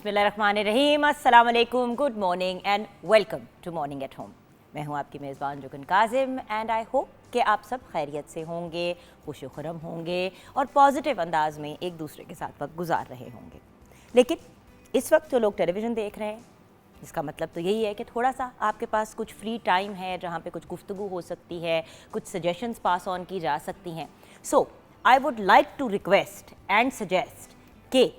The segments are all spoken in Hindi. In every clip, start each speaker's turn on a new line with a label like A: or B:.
A: बिस्मिल्लाहिर्रहमानिर्रहीम, अस्सलाम वालेकुम, good morning and welcome to morning at home. मैं हूं आपकी मेज़बान Jugan Kazim and I hope कि आप सब खैरियत से होंगे, खुश खुरम होंगे और पॉजिटिव अंदाज में एक दूसरे के साथ वक्त गुजार रहे होंगे। लेकिन इस वक्त जो लोग टेलीविज़न देख रहे हैं, इसका मतलब तो यही है कि थोड़ा सा आपके पास कुछ फ्री टाइम है जहाँ पे कुछ गुफ्तगू हो सकती है, कुछ सजेशंस पास ऑन की जा सकती हैं। So I would like to request and suggest कि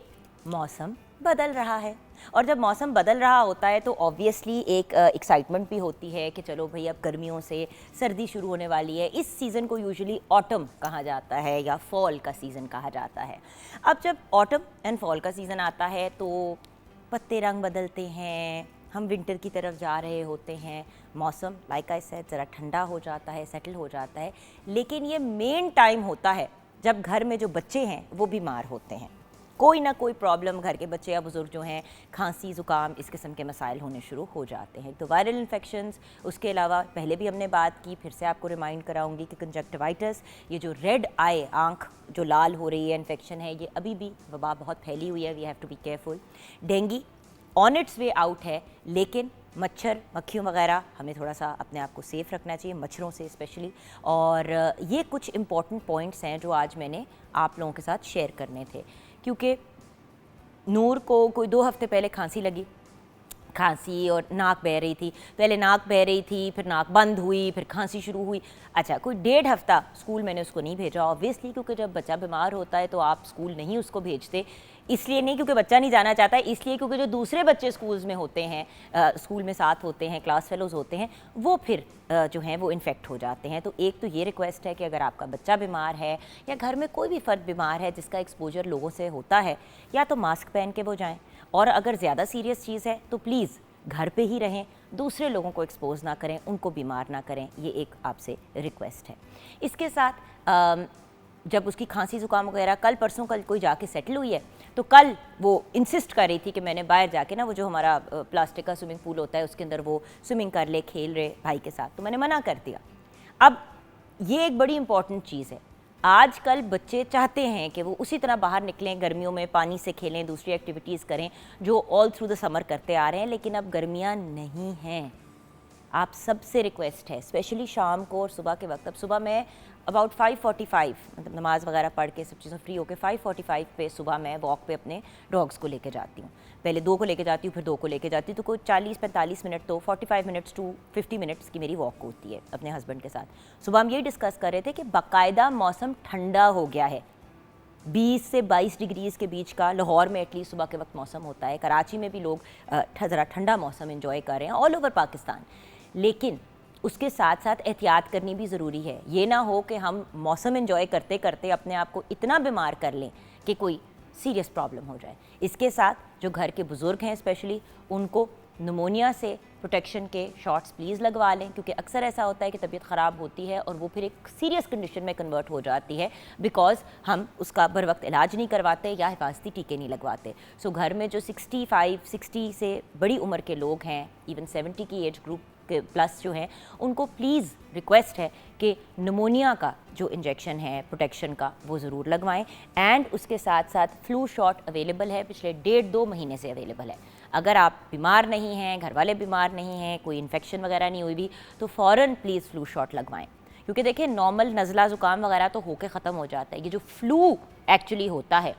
A: मौसम बदल रहा है और जब मौसम बदल रहा होता है तो ऑब्वियसली एक एक्साइटमेंट भी होती है कि चलो भाई अब गर्मियों से सर्दी शुरू होने वाली है। इस सीज़न को यूजुअली ऑटम कहा जाता है या फॉल का सीज़न कहा जाता है। अब जब ऑटम एंड फॉल का सीज़न आता है तो पत्ते रंग बदलते हैं, हम विंटर की तरफ जा रहे होते हैं, मौसम लाइक आई सेड ज़रा ठंडा हो जाता है, सेटल हो जाता है। लेकिन ये मेन टाइम होता है जब घर में जो बच्चे हैं वो बीमार होते हैं, कोई ना कोई प्रॉब्लम, घर के बच्चे या बुज़ुर्ग जो हैं, खांसी ज़ुकाम इस किस्म के मसाइल होने शुरू हो जाते हैं। तो वायरल इन्फेक्शंस, उसके अलावा पहले भी हमने बात की, फिर से आपको रिमाइंड कराऊंगी कि कंजक्टिवाइटिस, ये जो रेड आई, आँख जो लाल हो रही है, इन्फेक्शन है, ये अभी भी वबा बहुत फैली हुई है, we have to be careful. Dengue on its way out है, लेकिन मच्छर मक्खियों वगैरह हमें थोड़ा सा अपने आप को सेफ़ रखना चाहिए, मच्छरों से स्पेशली। और ये कुछ इंपॉर्टेंट पॉइंट्स हैं जो आज मैंने आप लोगों के साथ शेयर करने थे, क्योंकि नूर को कोई 2 हफ्ते पहले खांसी लगी, खांसी और नाक बह रही थी। पहले नाक बह रही थी, फिर नाक बंद हुई, फिर खांसी शुरू हुई। अच्छा, कोई 1.5 हफ्ता स्कूल मैंने उसको नहीं भेजा ऑब्वियसली, क्योंकि जब बच्चा बीमार होता है तो आप स्कूल नहीं उसको भेजते। इसलिए नहीं क्योंकि बच्चा नहीं जाना चाहता, इसलिए क्योंकि जो दूसरे बच्चे स्कूल्स में होते हैं, स्कूल में साथ होते हैं, क्लास फेलोज़ होते हैं, वो फिर जो हैं वो इन्फेक्ट हो जाते हैं। तो एक तो ये रिक्वेस्ट है कि अगर आपका बच्चा बीमार है या घर में कोई भी फ़र्द बीमार है जिसका एक्सपोजर लोगों से होता है, या तो मास्क पहन के वो जाएँ, और अगर ज़्यादा सीरियस चीज़ है तो प्लीज़ घर पे ही रहें, दूसरे लोगों को एक्सपोज ना करें, उनको बीमार ना करें। ये एक आपसे रिक्वेस्ट है। इसके साथ जब उसकी खांसी ज़ुकाम वगैरह कल परसों कल कोई जाके सेटल हुई है, तो कल वो इंसिस्ट कर रही थी कि मैंने बाहर जाके ना, वो जो हमारा प्लास्टिक का स्विमिंग पूल होता है उसके अंदर वो स्विमिंग कर ले, खेल रहे भाई के साथ, तो मैंने मना कर दिया। अब ये एक बड़ी इंपॉर्टेंट चीज़ है, आजकल बच्चे चाहते हैं कि वो उसी तरह बाहर निकलें, गर्मियों में पानी से खेलें, दूसरी एक्टिविटीज़ करें जो ऑल थ्रू द समर करते आ रहे हैं, लेकिन अब गर्मियाँ नहीं हैं। आप सबसे रिक्वेस्ट है, स्पेशली शाम को और सुबह के वक्त। अब सुबह मैं अबाउट 5:45 मतलब नमाज़ वगैरह पढ़ के सब चीज़ें फ्री होकर 5:45 पे सुबह मैं वॉक पे अपने डॉग्स को लेके जाती हूँ। पहले 2 को लेके जाती हूँ, फिर 2 को लेके जाती हूँ, तो कोई 40-45 मिनट, तो 45 मिनट्स टू 50 मिनट्स की मेरी वॉक होती है अपने हस्बैंड के साथ। सुबह हम यही डिस्कस कर रहे थे कि बाकायदा मौसम ठंडा हो गया है, 20 से 22 डिग्रीज़ के बीच का लाहौर में एटलीस्ट सुबह के वक्त मौसम होता है। कराची में भी लोग ज़रा ठंडा मौसम एंजॉय कर रहे हैं ऑल ओवर पाकिस्तान। लेकिन उसके साथ साथ एहतियात करनी भी ज़रूरी है। ये ना हो कि हम मौसम एंजॉय करते करते अपने आप को इतना बीमार कर लें कि कोई सीरियस प्रॉब्लम हो जाए। इसके साथ जो घर के बुज़ुर्ग हैं स्पेशली, उनको निमोनिया से प्रोटेक्शन के शॉट्स प्लीज़ लगवा लें, क्योंकि अक्सर ऐसा होता है कि तबीयत ख़राब होती है और वो फिर एक सीरियस कंडीशन में कन्वर्ट हो जाती है बिकॉज़ हम उसका बर वक्त इलाज नहीं करवाते या हिफाजती टीके नहीं लगवाते। सो घर में जो 60 से बड़ी उम्र के लोग हैं, इवन 70 की एज ग्रुप के प्लस जो हैं, उनको प्लीज़ रिक्वेस्ट है कि निमोनिया का जो इंजेक्शन है प्रोटेक्शन का वो ज़रूर लगवाएं। एंड उसके साथ साथ फ्लू शॉट अवेलेबल है, पिछले 1.5-2 महीने से अवेलेबल है। अगर आप बीमार नहीं हैं, घर वाले बीमार नहीं हैं, कोई इन्फेक्शन वगैरह नहीं हुई भी, तो फ़ौरन प्लीज़ फ्लू शॉट लगवाएं। क्योंकि देखिए नॉर्मल नज़ला ज़ुकाम वगैरह तो होके ख़त्म हो जाता है, ये जो फ्लू एक्चुअली होता है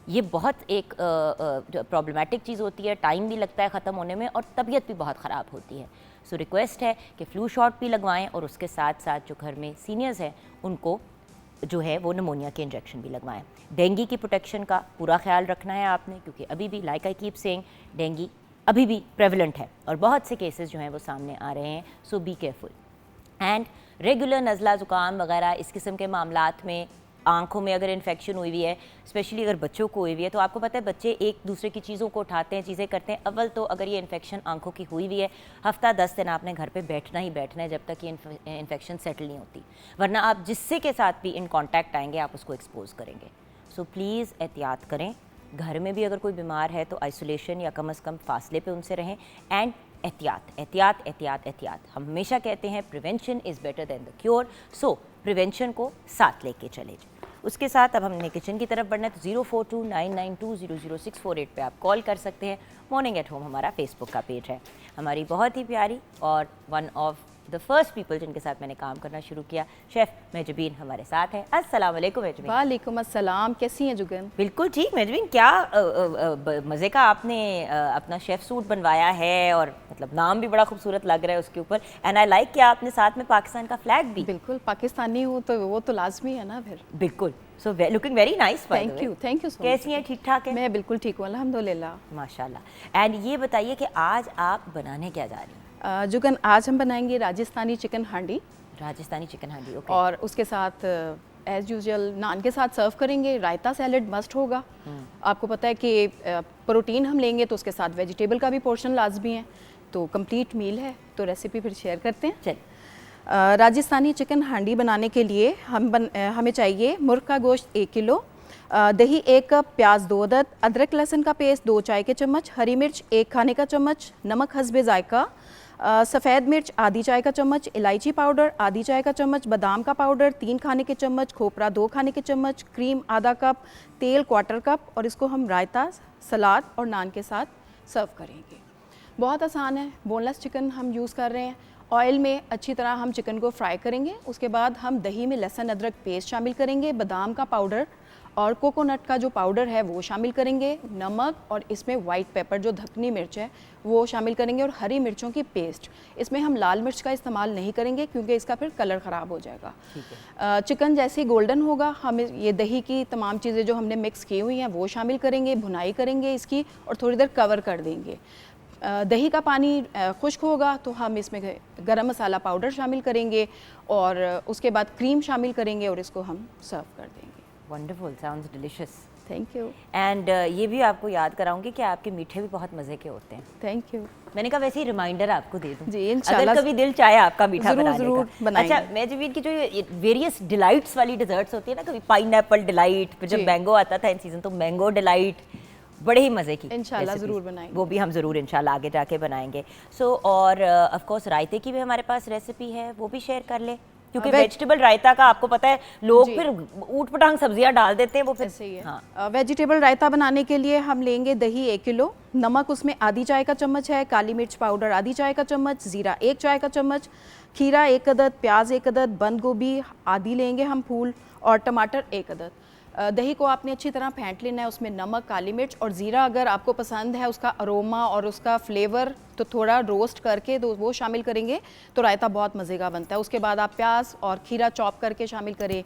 A: ये बहुत एक प्रॉब्लमेटिक चीज़ होती है, टाइम भी लगता है ख़त्म होने में और तबीयत भी बहुत ख़राब होती है। सो रिक्वेस्ट है कि फ्लू शॉट भी लगवाएं और उसके साथ साथ जो घर में सीनियर्स हैं उनको जो है वो निमोनिया के इंजेक्शन भी लगवाएं। डेंगू की प्रोटेक्शन का पूरा ख्याल रखना है आपने, क्योंकि अभी भी like I keep saying dengue अभी भी प्रेवलेंट है और बहुत से केसेस जो हैं वो सामने आ रहे हैं। सो बी केयरफुल। एंड रेगुलर नज़ला ज़ुकाम वगैरह इस किस्म के मामलात में, आँखों में अगर इन्फेक्शन हुई हुई है, स्पेशली अगर बच्चों को हुई हुई है, तो आपको पता है बच्चे एक दूसरे की चीज़ों को उठाते हैं, चीज़ें करते हैं। अव्वल तो अगर ये इन्फेक्शन आँखों की हुई हुई है, हफ्ता 10 दिन आपने घर पे बैठना ही बैठना है जब तक ये इन्फेक्शन सेटल नहीं होती, वरना आप जिससे के साथ भी इन कांटेक्ट आएंगे आप उसको एक्सपोज करेंगे। सो प्लीज़ एहतियात करें। घर में भी अगर कोई बीमार है तो आइसोलेशन या कम अज़ कम फासले पे उनसे रहें। एंड एहतियात एहतियात एहतियात एहतियात, हम हमेशा कहते हैं prevention is better than the cure. So prevention को साथ लेके चले जाए। उसके साथ अब हमने किचन की तरफ बढ़ना है, तो 042992000648 पे आप कॉल कर सकते हैं। मॉर्निंग एट होम हमारा फेसबुक का पेज है। हमारी बहुत ही प्यारी और one of the first people जिनके साथ मैंने काम करना शुरू किया, शेफ़ मेहजबीन हमारे साथ हैं। अस्सलाम वालेकुम मेहजबीन।
B: वालेकुम अस्सलाम, कैसी हैं जुगन?
A: बिल्कुल ठीक मेहजबीन, क्या मज़े का आपने अपना शेफ़ सूट बनवाया है और मतलब नाम भी बड़ा खूबसूरत लग रहा है उसके ऊपर। एंड आई लाइक कि आपने साथ में पाकिस्तान का फ्लैग भी।
B: बिल्कुल, पाकिस्तानी हूँ तो वो तो लाजमी है ना फिर।
A: बिल्कुल, so looking very nice.
B: Thank you so much.
A: कैसी हैं, ठीक ठाक है?
B: मैं बिल्कुल ठीक हूँ अल्हम्दुलिल्लाह।
A: माशाल्लाह। एंड ये बताइए कि आज आप बनाने क्या जा रही हैं?
B: जुगन, आज हम बनाएंगे राजस्थानी चिकन हांडी।
A: राजस्थानी चिकन हांडी, ओके।
B: और उसके साथ एज़ यूजुअल नान के साथ सर्व करेंगे। रायता सैलड मस्ट होगा। आपको पता है कि प्रोटीन हम लेंगे तो उसके साथ वेजिटेबल का भी पोर्शन लाजमी है, तो कंप्लीट मील है। तो रेसिपी फिर शेयर करते हैं।
A: चलिए।
B: राजस्थानी चिकन हांडी बनाने के लिए हमें चाहिए मुर्ग का गोश्त 1 किलो, दही 1 कप, प्याज 2 अदद, अदरक लहसुन का पेस्ट 2 चाय के चम्मच, हरी मिर्च 1 खाने का चम्मच, नमक हस्बे जायका, सफ़ेद मिर्च आधी चाय का चम्मच, इलायची पाउडर आधी चाय का चम्मच, बादाम का पाउडर 3 खाने के चम्मच, खोपरा 2 खाने के चम्मच, क्रीम आधा कप, तेल 1/4 कप। और इसको हम रायता, सलाद और नान के साथ सर्व करेंगे। बहुत आसान है। बोनलेस चिकन हम यूज़ कर रहे हैं। ऑयल में अच्छी तरह हम चिकन को फ्राई करेंगे। उसके बाद हम दही में लहसुन अदरक पेस्ट शामिल करेंगे, बादाम का पाउडर और कोकोनट का जो पाउडर है वो शामिल करेंगे, नमक और इसमें वाइट पेपर जो धकनी मिर्च है वो शामिल करेंगे और हरी मिर्चों की पेस्ट। इसमें हम लाल मिर्च का इस्तेमाल नहीं करेंगे क्योंकि इसका फिर कलर ख़राब हो जाएगा। चिकन जैसे ही गोल्डन होगा हम ये दही की तमाम चीज़ें जो हमने मिक्स की हुई हैं वो शामिल करेंगे, भुनाई करेंगे इसकी और थोड़ी देर कवर कर देंगे। दही का पानी खुश्क होगा तो हम इसमें गरम मसाला पाउडर शामिल करेंगे और उसके बाद क्रीम शामिल करेंगे और इसको हम सर्व कर देंगे।
A: Wonderful, sounds delicious.
B: Thank you.
A: And ये भी आपको याद कराऊंगी कि आपके मीठे भी बहुत मज़े के होते हैं।
B: Thank you.
A: मैंने कहा वैसे ही रिमाइंडर आपको दे दूं
B: जी, इंशाल्लाह।
A: अगर कभी दिल चाहे आपका मीठा
B: ज़रूर बनाएंगे।
A: अच्छा मेहजबीन की जो वेरियस डिलाइट्स वाली डिजर्ट्स होती है ना, कभी पाइनएप्पल डिलाइट, फिर जब मैंगो आता था इन सीजन तो मैंगो डिलाइट, बड़े ही मज़े की।
B: इंशाल्लाह ज़रूर बनाएंगे।
A: वो भी हम ज़रूर इंशाल्लाह आगे जाके बनाएंगे। सो और ऑफ कोर्स रायते की भी हमारे पास रेसिपी है, वो भी शेयर कर ले, क्योंकि वेजिटेबल रायता का आपको पता है लोग फिर ऊट पटांग सब्जियां डाल देते हैं, वो फिर
B: ऐसे ही है।
A: हाँ।
B: वेजिटेबल रायता बनाने के लिए हम लेंगे दही 1 किलो, नमक उसमें आधी चाय का चम्मच है, काली मिर्च पाउडर आधी चाय का चम्मच, ज़ीरा 1 चाय का चम्मच, खीरा 1 अदद, प्याज 1 अदद, बंद गोभी आधी लेंगे हम फूल और टमाटर 1 अदद। दही को आपने अच्छी तरह फेंट लेना है। उसमें नमक, काली मिर्च और ज़ीरा अगर आपको पसंद है उसका अरोमा और उसका फ्लेवर तो थोड़ा रोस्ट करके तो वो शामिल करेंगे तो रायता बहुत मज़े का बनता है। उसके बाद आप प्याज और खीरा चॉप करके शामिल करें,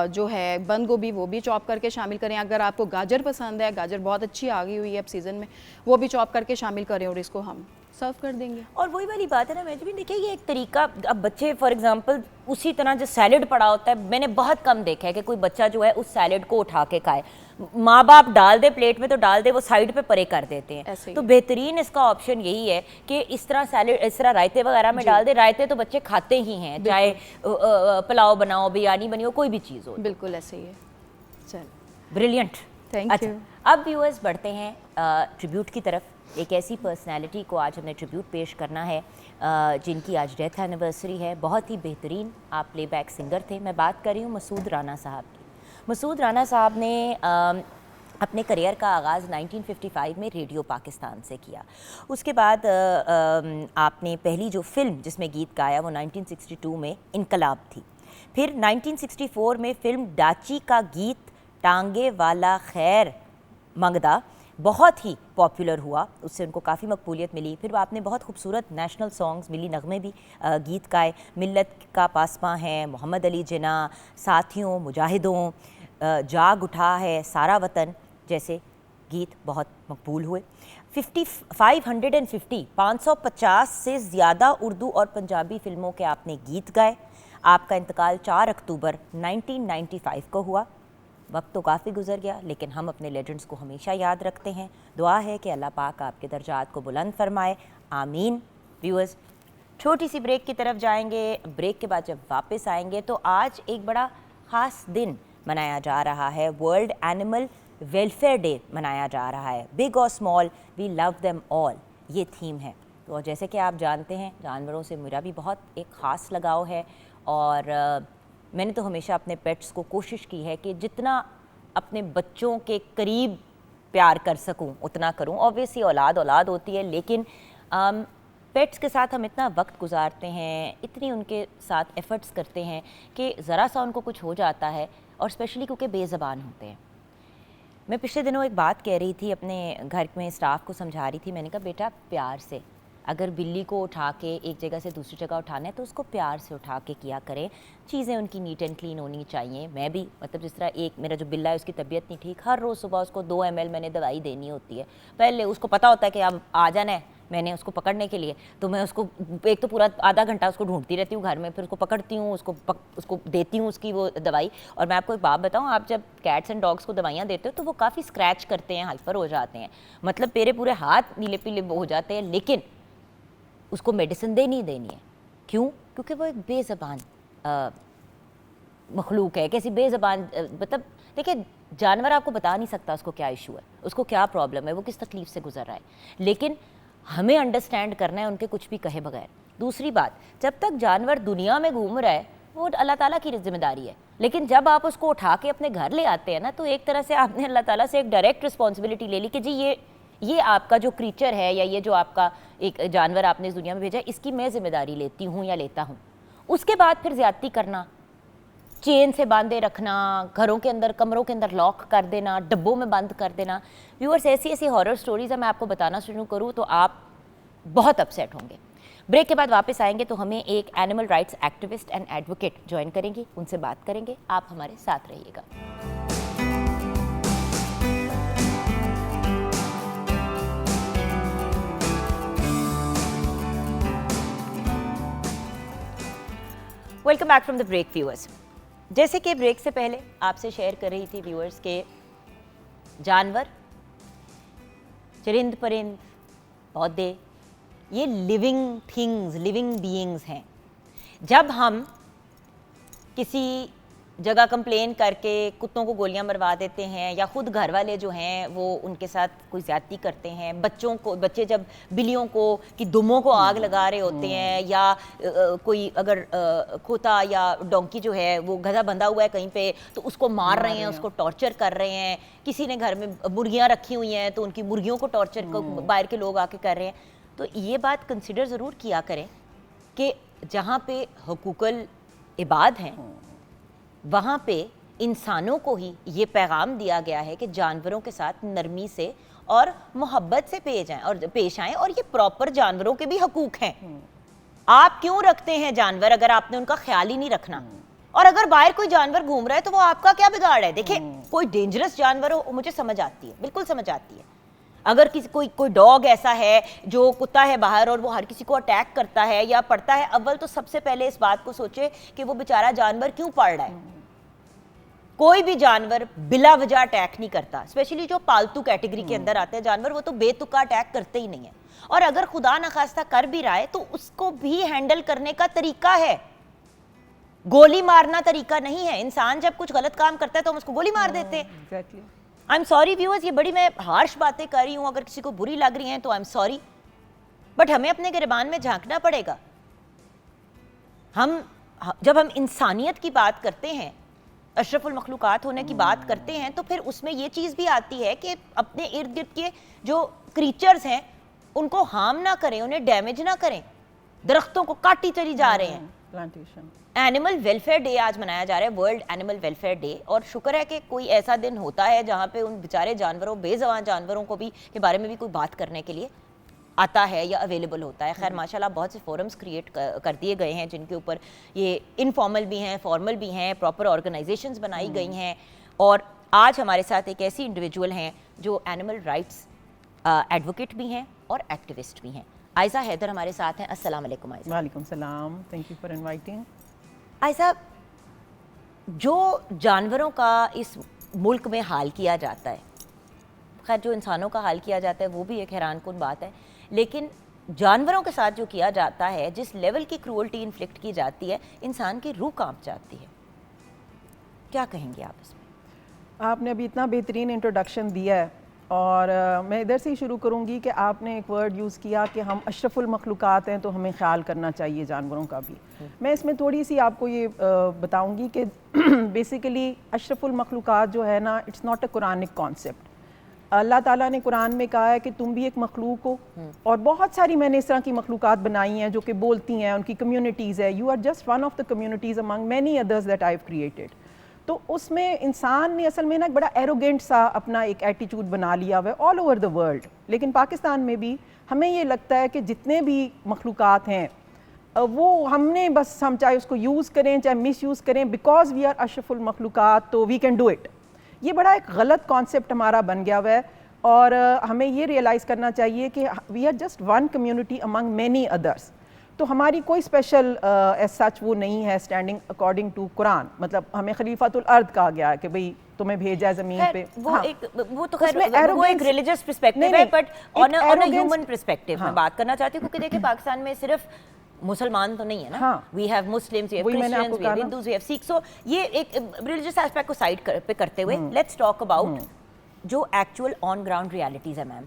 B: जो है बंद गोभी वो भी चॉप करके शामिल करें। अगर आपको गाजर पसंद है, गाजर बहुत अच्छी आ गई हुई है अब सीज़न में, वो भी चॉप करके शामिल करें और इसको हम सर्व कर देंगे।
A: और वही वाली बात है ना मेहजबीन, देखिए ये एक तरीका, अब बच्चे फॉर एग्जांपल उसी तरह जो सैलेड पड़ा होता है, मैंने बहुत कम देखा है कि कोई बच्चा जो है उस सैलेड को उठा के खाए। माँ बाप डाल दे प्लेट में तो डाल दे, वो साइड पे परे कर देते हैं। तो बेहतरीन इसका ऑप्शन यही है कि इस तरह सैलेड, इस तरह रायते वगैरह में डाल दे। रायते तो बच्चे खाते ही हैं, चाहे पुलाव बनाओ, बिरयानी बनी हो, कोई भी चीज़ हो।
B: बिल्कुल ऐसे ही है। चल,
A: ब्रिलियंट,
B: थैंक यू।
A: अब व्यूअर्स बढ़ते हैं ट्रिब्यूट की तरफ। एक ऐसी पर्सनैलिटी को आज हमने ट्रिब्यूट पेश करना है जिनकी आज डेथ एनिवर्सरी है। बहुत ही बेहतरीन आप प्लेबैक सिंगर थे। मैं बात कर रही हूँ मसूद राना साहब की। मसूद राना साहब ने अपने करियर का आगाज़ 1955 में रेडियो पाकिस्तान से किया। उसके बाद आपने पहली जो फ़िल्म जिसमें गीत गाया वो 1962 में इनकलाब थी। फिर 1964 में फ़िल्म डाची का गीत टांगे वाला खैर मंगदा बहुत ही पॉपुलर हुआ, उससे उनको काफ़ी मकबूलियत मिली। फिर आपने बहुत खूबसूरत नेशनल सॉन्ग्स, मिली नगमे भी गीत गाए। मिल्लत का पासमा है, मोहम्मद अली जिन्ना, साथियों, मुजाहिदों, जाग उठा है, सारा वतन जैसे गीत बहुत मकबूल हुए। 550 से ज़्यादा उर्दू और पंजाबी फ़िल्मों के आपने गीत गाए। आपका इंतकाल 4 अक्टूबर 1995 को हुआ। वक्त तो काफ़ी गुजर गया, लेकिन हम अपने लेजेंड्स को हमेशा याद रखते हैं। दुआ है कि अल्लाह पाक आपके दर्जात को बुलंद फरमाए, आमीन। व्यूअर्स, छोटी सी ब्रेक की तरफ जाएंगे। ब्रेक के बाद जब वापस आएंगे तो आज एक बड़ा ख़ास दिन मनाया जा रहा है, वर्ल्ड एनिमल वेलफेयर डे मनाया जा रहा है। बिग और small we love them all, ये थीम है। तो जैसे कि आप जानते हैं जानवरों से मेरा भी बहुत एक ख़ास लगाव है और मैंने तो हमेशा अपने पेट्स को कोशिश की है कि जितना अपने बच्चों के करीब प्यार कर सकूं उतना करूं। ऑब्वियसली औलाद औलाद होती है, लेकिन पेट्स के साथ हम इतना वक्त गुजारते हैं, इतनी उनके साथ एफ़र्ट्स करते हैं कि ज़रा सा उनको कुछ हो जाता है, और स्पेशली क्योंकि बेज़बान होते हैं। मैं पिछले दिनों एक बात कह रही थी, अपने घर में स्टाफ को समझा रही थी। मैंने कहा बेटा, प्यार से अगर बिल्ली को उठा के एक जगह से दूसरी जगह उठाना है तो उसको प्यार से उठा के किया करें। चीज़ें उनकी नीट एंड क्लीन होनी चाहिए। मैं भी मतलब जिस तरह एक मेरा जो बिल्ला है उसकी तबीयत नहीं ठीक, हर रोज़ सुबह उसको 2 ml मैंने दवाई देनी होती है। पहले उसको पता होता है कि अब आ जाना है मैंने उसको पकड़ने के लिए, तो मैं उसको एक तो पूरा आधा घंटा उसको ढूंढती रहती हूँ घर में, फिर उसको पकड़ती हूँ, उसको देती हूँ उसकी वो दवाई। और मैं आपको एक बात बताऊँ, आप जब कैट्स एंड डॉग्स को दवाइयाँ देते हो तो वो काफ़ी स्क्रैच करते हैं, हाइपर हो जाते हैं, मतलब मेरे पूरे हाथ नीले पीले हो जाते हैं, लेकिन उसको मेडिसिन देनी है। क्यों? क्योंकि वो एक बेज़बान मखलूक है, कैसी बेज़बान मतलब देखिए, जानवर आपको बता नहीं सकता उसको क्या इशू है, उसको क्या प्रॉब्लम है, वो किस तकलीफ़ से गुजर रहा है, लेकिन हमें अंडरस्टैंड करना है उनके कुछ भी कहे बगैर। दूसरी बात, जब तक जानवर दुनिया में घूम रहा है वो अल्लाह ताला की जिम्मेदारी है, लेकिन जब आप उसको उठा के अपने घर ले आते हैं ना, तो एक तरह से आपने अल्लाह ताला से एक डायरेक्ट रिस्पॉन्सिबिलिटी ले ली कि जी ये आपका जो क्रीचर है या ये जो आपका एक जानवर आपने इस दुनिया में भेजा है, इसकी मैं जिम्मेदारी लेती हूँ या लेता हूँ। उसके बाद फिर ज़्यादती करना, चेन से बांधे रखना, घरों के अंदर कमरों के अंदर लॉक कर देना, डब्बों में बंद कर देना। व्यूअर्स, ऐसी हॉरर स्टोरीज़ मैं आपको बताना शुरू करूँ तो आप बहुत अपसेट होंगे। ब्रेक के बाद वापस आएंगे तो हमें एक animal rights activist and advocate join करेंगी, उनसे बात करेंगे। आप हमारे साथ रहिएगा। Welcome back from the break viewers. जैसे कि ब्रेक से पहले आपसे शेयर कर रही थी व्यूअर्स के जानवर, चरिंद परिंद, पौधे, ये लिविंग थिंग्स, लिविंग बीइंग्स हैं। जब हम किसी जगह कंप्लेन करके कुत्तों को गोलियां मरवा देते हैं, या ख़ुद घर वाले जो हैं वो उनके साथ कोई ज़्यादती करते हैं, बच्चे जब बिल्लियों को कि दुमों को आग लगा रहे होते हैं, या कोई अगर खोता या डोंकी जो है वो गधा बंधा हुआ है कहीं पे तो उसको मार रहे हैं, उसको टॉर्चर कर रहे हैं। किसी ने घर में मुर्गियाँ रखी हुई हैं तो उनकी मुर्गियों को टॉर्चर बाहर के लोग आके कर रहे हैं। तो ये बात कंसिडर ज़रूर किया करें कि जहाँ पे हुकूकुल इबाद हैं वहाँ पे इंसानों को ही ये पैगाम दिया गया है कि जानवरों के साथ नरमी से और मोहब्बत से पेश आएं, और ये प्रॉपर जानवरों के भी हकूक हैं। आप क्यों रखते हैं जानवर अगर आपने उनका ख्याल ही नहीं रखना? और अगर बाहर कोई जानवर घूम रहा है तो वो आपका क्या बिगाड़ है? देखिए, कोई डेंजरस जानवर हो मुझे समझ आती है, बिल्कुल समझ आती है। अगर कोई डॉग ऐसा है जो कुत्ता है बाहर और वो हर किसी को अटैक करता है या पढ़ता है, अव्वल तो सबसे पहले इस बात को सोचे कि वो बेचारा जानवर क्यों पढ़ रहा है। कोई भी जानवर बिला वजह अटैक नहीं करता, स्पेशली जो पालतू कैटेगरी के अंदर आते हैं जानवर, वो तो बेतुका अटैक करते ही नहीं है। और अगर खुदा न खास्ता कर भी रहा है तो उसको भी हैंडल करने का तरीका है, गोली मारना तरीका नहीं है। इंसान जब कुछ गलत काम करता है तो हम उसको गोली मार देते हैं। आई एम सॉरी व्यूअर्स, ये बड़ी मैं हार्श बातें कर रही हूँ, अगर किसी को बुरी लग रही हैं तो आई एम सॉरी, बट हमें अपने गिरबान में झांकना पड़ेगा। जब हम इंसानियत की बात करते हैं, अशरफुल मखलूकात होने की बात करते हैं, तो फिर उसमें ये चीज़ भी आती है कि अपने इर्द गिर्द के जो क्रीचर्स हैं उनको हार्म ना करें, उन्हें डैमेज ना करें। दरख्तों को काटी चली जा रहे हैं।
B: प्लांटेशन
A: एनिमल वेलफेयर डे आज मनाया जा रहा है, वर्ल्ड एनिमल वेलफेयर डे, और शुक्र है कि कोई ऐसा दिन होता है जहाँ पे उन बेचारे जानवरों, बेज़बान जानवरों को भी के बारे में भी कोई बात करने के लिए आता है या अवेलेबल होता है। खैर माशाल्लाह बहुत से फोरम्स क्रिएट कर दिए गए हैं जिनके ऊपर ये इनफॉर्मल भी हैं, फॉर्मल भी हैं, प्रॉपर ऑर्गेनाइजेशंस बनाई गई हैं। और आज हमारे साथ एक ऐसी इंडिविजुअल हैं जो एनिमल राइट्स एडवोकेट भी हैं और एक्टिविस्ट भी हैं। आयशा हैदर हमारे साथ हैं। अस्सलाम वालेकुम आयशा।
C: वालेकुम सलाम, thank you for inviting.
A: Ayesha, जो जानवरों का इस मुल्क में हाल किया जाता है, खैर जो इंसानों का हाल किया जाता है वो भी एक हैरानकुन बात है, लेकिन जानवरों के साथ जो किया जाता है, जिस लेवल की क्रूअल्टी इन्फ्लिक्ट की जाती है, इंसान की रूह कांप जाती है। क्या कहेंगे आप इसमें?
C: आपने अभी इतना बेहतरीन इंट्रोडक्शन दिया है और मैं इधर से ही शुरू करूंगी कि आपने एक वर्ड यूज़ किया कि हम अशरफुल मखलूक़ात हैं तो हमें ख्याल करना चाहिए जानवरों का भी। मैं इसमें थोड़ी सी आपको ये बताऊंगी कि बेसिकली अशरफुल मखलूक़ात जो है ना, it's not a Quranic concept. Allah ताला ने कुरान में कहा है कि तुम भी एक मखलूक हो, और बहुत सारी मैंने इस तरह की मखलूक़ात बनाई हैं जो कि बोलती हैं, उनकी कम्युनिटीज़ है। You are just one of the communities among many others that I have created. तो उसमें इंसान ने असल में ना बड़ा एरोगेंट सा अपना एक एटीट्यूड बना लिया हुआ है ऑल ओवर द वर्ल्ड। लेकिन पाकिस्तान में भी हमें ये लगता है कि जितने भी मखलूक़ात हैं वो हमने बस, हम चाहे उसको यूज़ करें चाहे मिस यूज़ करें, बिकॉज वी आर अशरफुल मखलूक़ात तो वी कैन डू इट। ये बड़ा एक गलत कॉन्सेप्ट हमारा बन गया हुआ है, और हमें ये रियलाइज़ करना चाहिए कि we are just one community among many others. तो हमारी कोई स्पेशल एज सच वो नहीं है स्टैंडिंग अकॉर्डिंग टू कुरान। मतलब हमें खलीफातुल अर्द कहा गया है कि भाई तुम्हें भेजा है ज़मीन पे।
A: वो
C: हाँ,
A: वो तो खैर वो एक रिलीजियस पर्सपेक्टिव है, but on a human perspective मैं बात करना चाहती हूँ, क्योंकि देखिए पाकिस्तान में सिर्फ मुसलमान तो नहीं है ना। We have Muslims, we have Christians, we have Hindus, we have Sikh. सो ये एक रिलीजियस एस्पेक्ट को साइड पे करते हुए लेट्स टॉक अबाउट जो एक्चुअल ऑन ग्राउंड रियलिटीज है। मैम,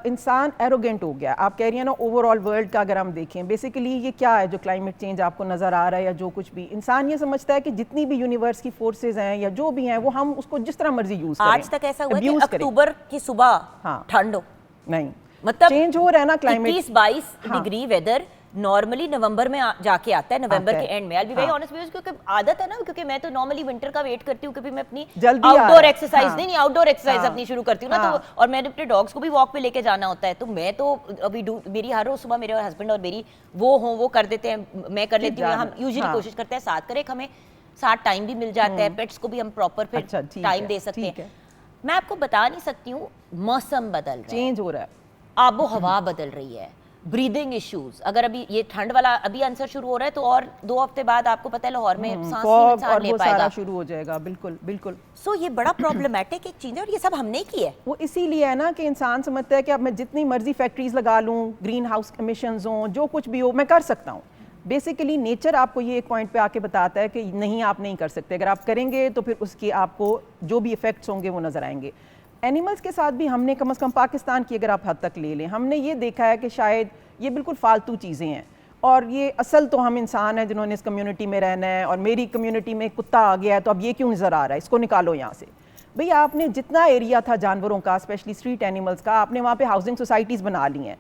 C: इंसान एरोगेंट हो गया, आप कह रही हैं ना, ओवरऑल वर्ल्ड का अगर हम देखें, बेसिकली ये क्या है जो क्लाइमेट चेंज आपको नज़र आ रहा है या जो कुछ भी, इंसान ये समझता है कि जितनी भी यूनिवर्स की फोर्सेज हैं या जो भी हैं वो हम उसको जिस तरह मर्जी यूज करें।
A: आज तक ऐसा हुआ कि अक्टूबर की सुबह ठंड हो,
C: नहीं,
A: मतलब
C: चेंज हो रहा है ना क्लाइमेट।
A: 21-22 डिग्री वेदर नॉर्मली नवंबर में जाके आता है, नवंबर के एंड में। I be very honest with you, क्योंकि आदत है ना, क्योंकि मैं तो नॉर्मली विंटर का वेट करती हूँ, क्योंकि मैं अपनी आउटडोर एक्सरसाइज नहीं आउटडोर एक्सरसाइज अपनी शुरू करती हूँ ना, तो और मैंने अपने डॉग्स को भी वॉक पे लेके जाना होता है, तो मैं तो अभी मेरी हर रोज सुबह मेरे हस्बैंड और मेरी वो कर देते हैं, मैं कर लेती हूँ, हम यूजुअली कोशिश करते हैं साथ करें, हमें साथ टाइम भी मिल जाता है, पेट्स को भी हम प्रॉपर फिर टाइम दे सकते हैं। मैं आपको बता नहीं सकती हूँ, मौसम बदल रहा है,
C: चेंज हो रहा है,
A: आबो हवा बदल रही है, ब्रीदिंग इश्यूज। अगर अभी ये ठंड वाला अभी आंसर शुरू हो रहा है, तो और 2 हफ्ते बाद आपको पता है लाहौर में सांस नहीं इंसान ले पाएगा,
C: शुरू हो जाएगा। बिल्कुल बिल्कुल।
A: सो ये बड़ा प्रॉब्लमेटिक एक चीज है, और ये सब हमने की है।
C: वो इसीलिए है ना कि इंसान समझता है कि अब मैं जितनी मर्जी फैक्ट्रीज लगा लूँ, ग्रीन हाउस एमिशंस हों, जो कुछ भी हो मैं कर सकता हूँ। बेसिकली नेचर आपको ये एक पॉइंट पे आके बताता है कि नहीं, आप नहीं कर सकते। अगर आप करेंगे तो फिर उसके आपको जो भी इफेक्ट्स होंगे वो नजर आएंगे। एनिमल्स के साथ भी हमने कम से कम पाकिस्तान की अगर आप हद तक ले लें, हमने ये देखा है कि शायद ये बिल्कुल फालतू चीज़ें हैं, और ये असल तो हम इंसान हैं जिन्होंने इस कम्युनिटी में रहना है, और मेरी कम्युनिटी में कुत्ता आ गया है तो अब ये क्यों नज़र आ रहा है, इसको निकालो यहाँ से। भैया आपने जितना एरिया था जानवरों का, स्पेशली स्ट्रीट एनिमल्स का, आपने वहाँ पे हाउसिंग सोसाइटीज़ बना ली हैं।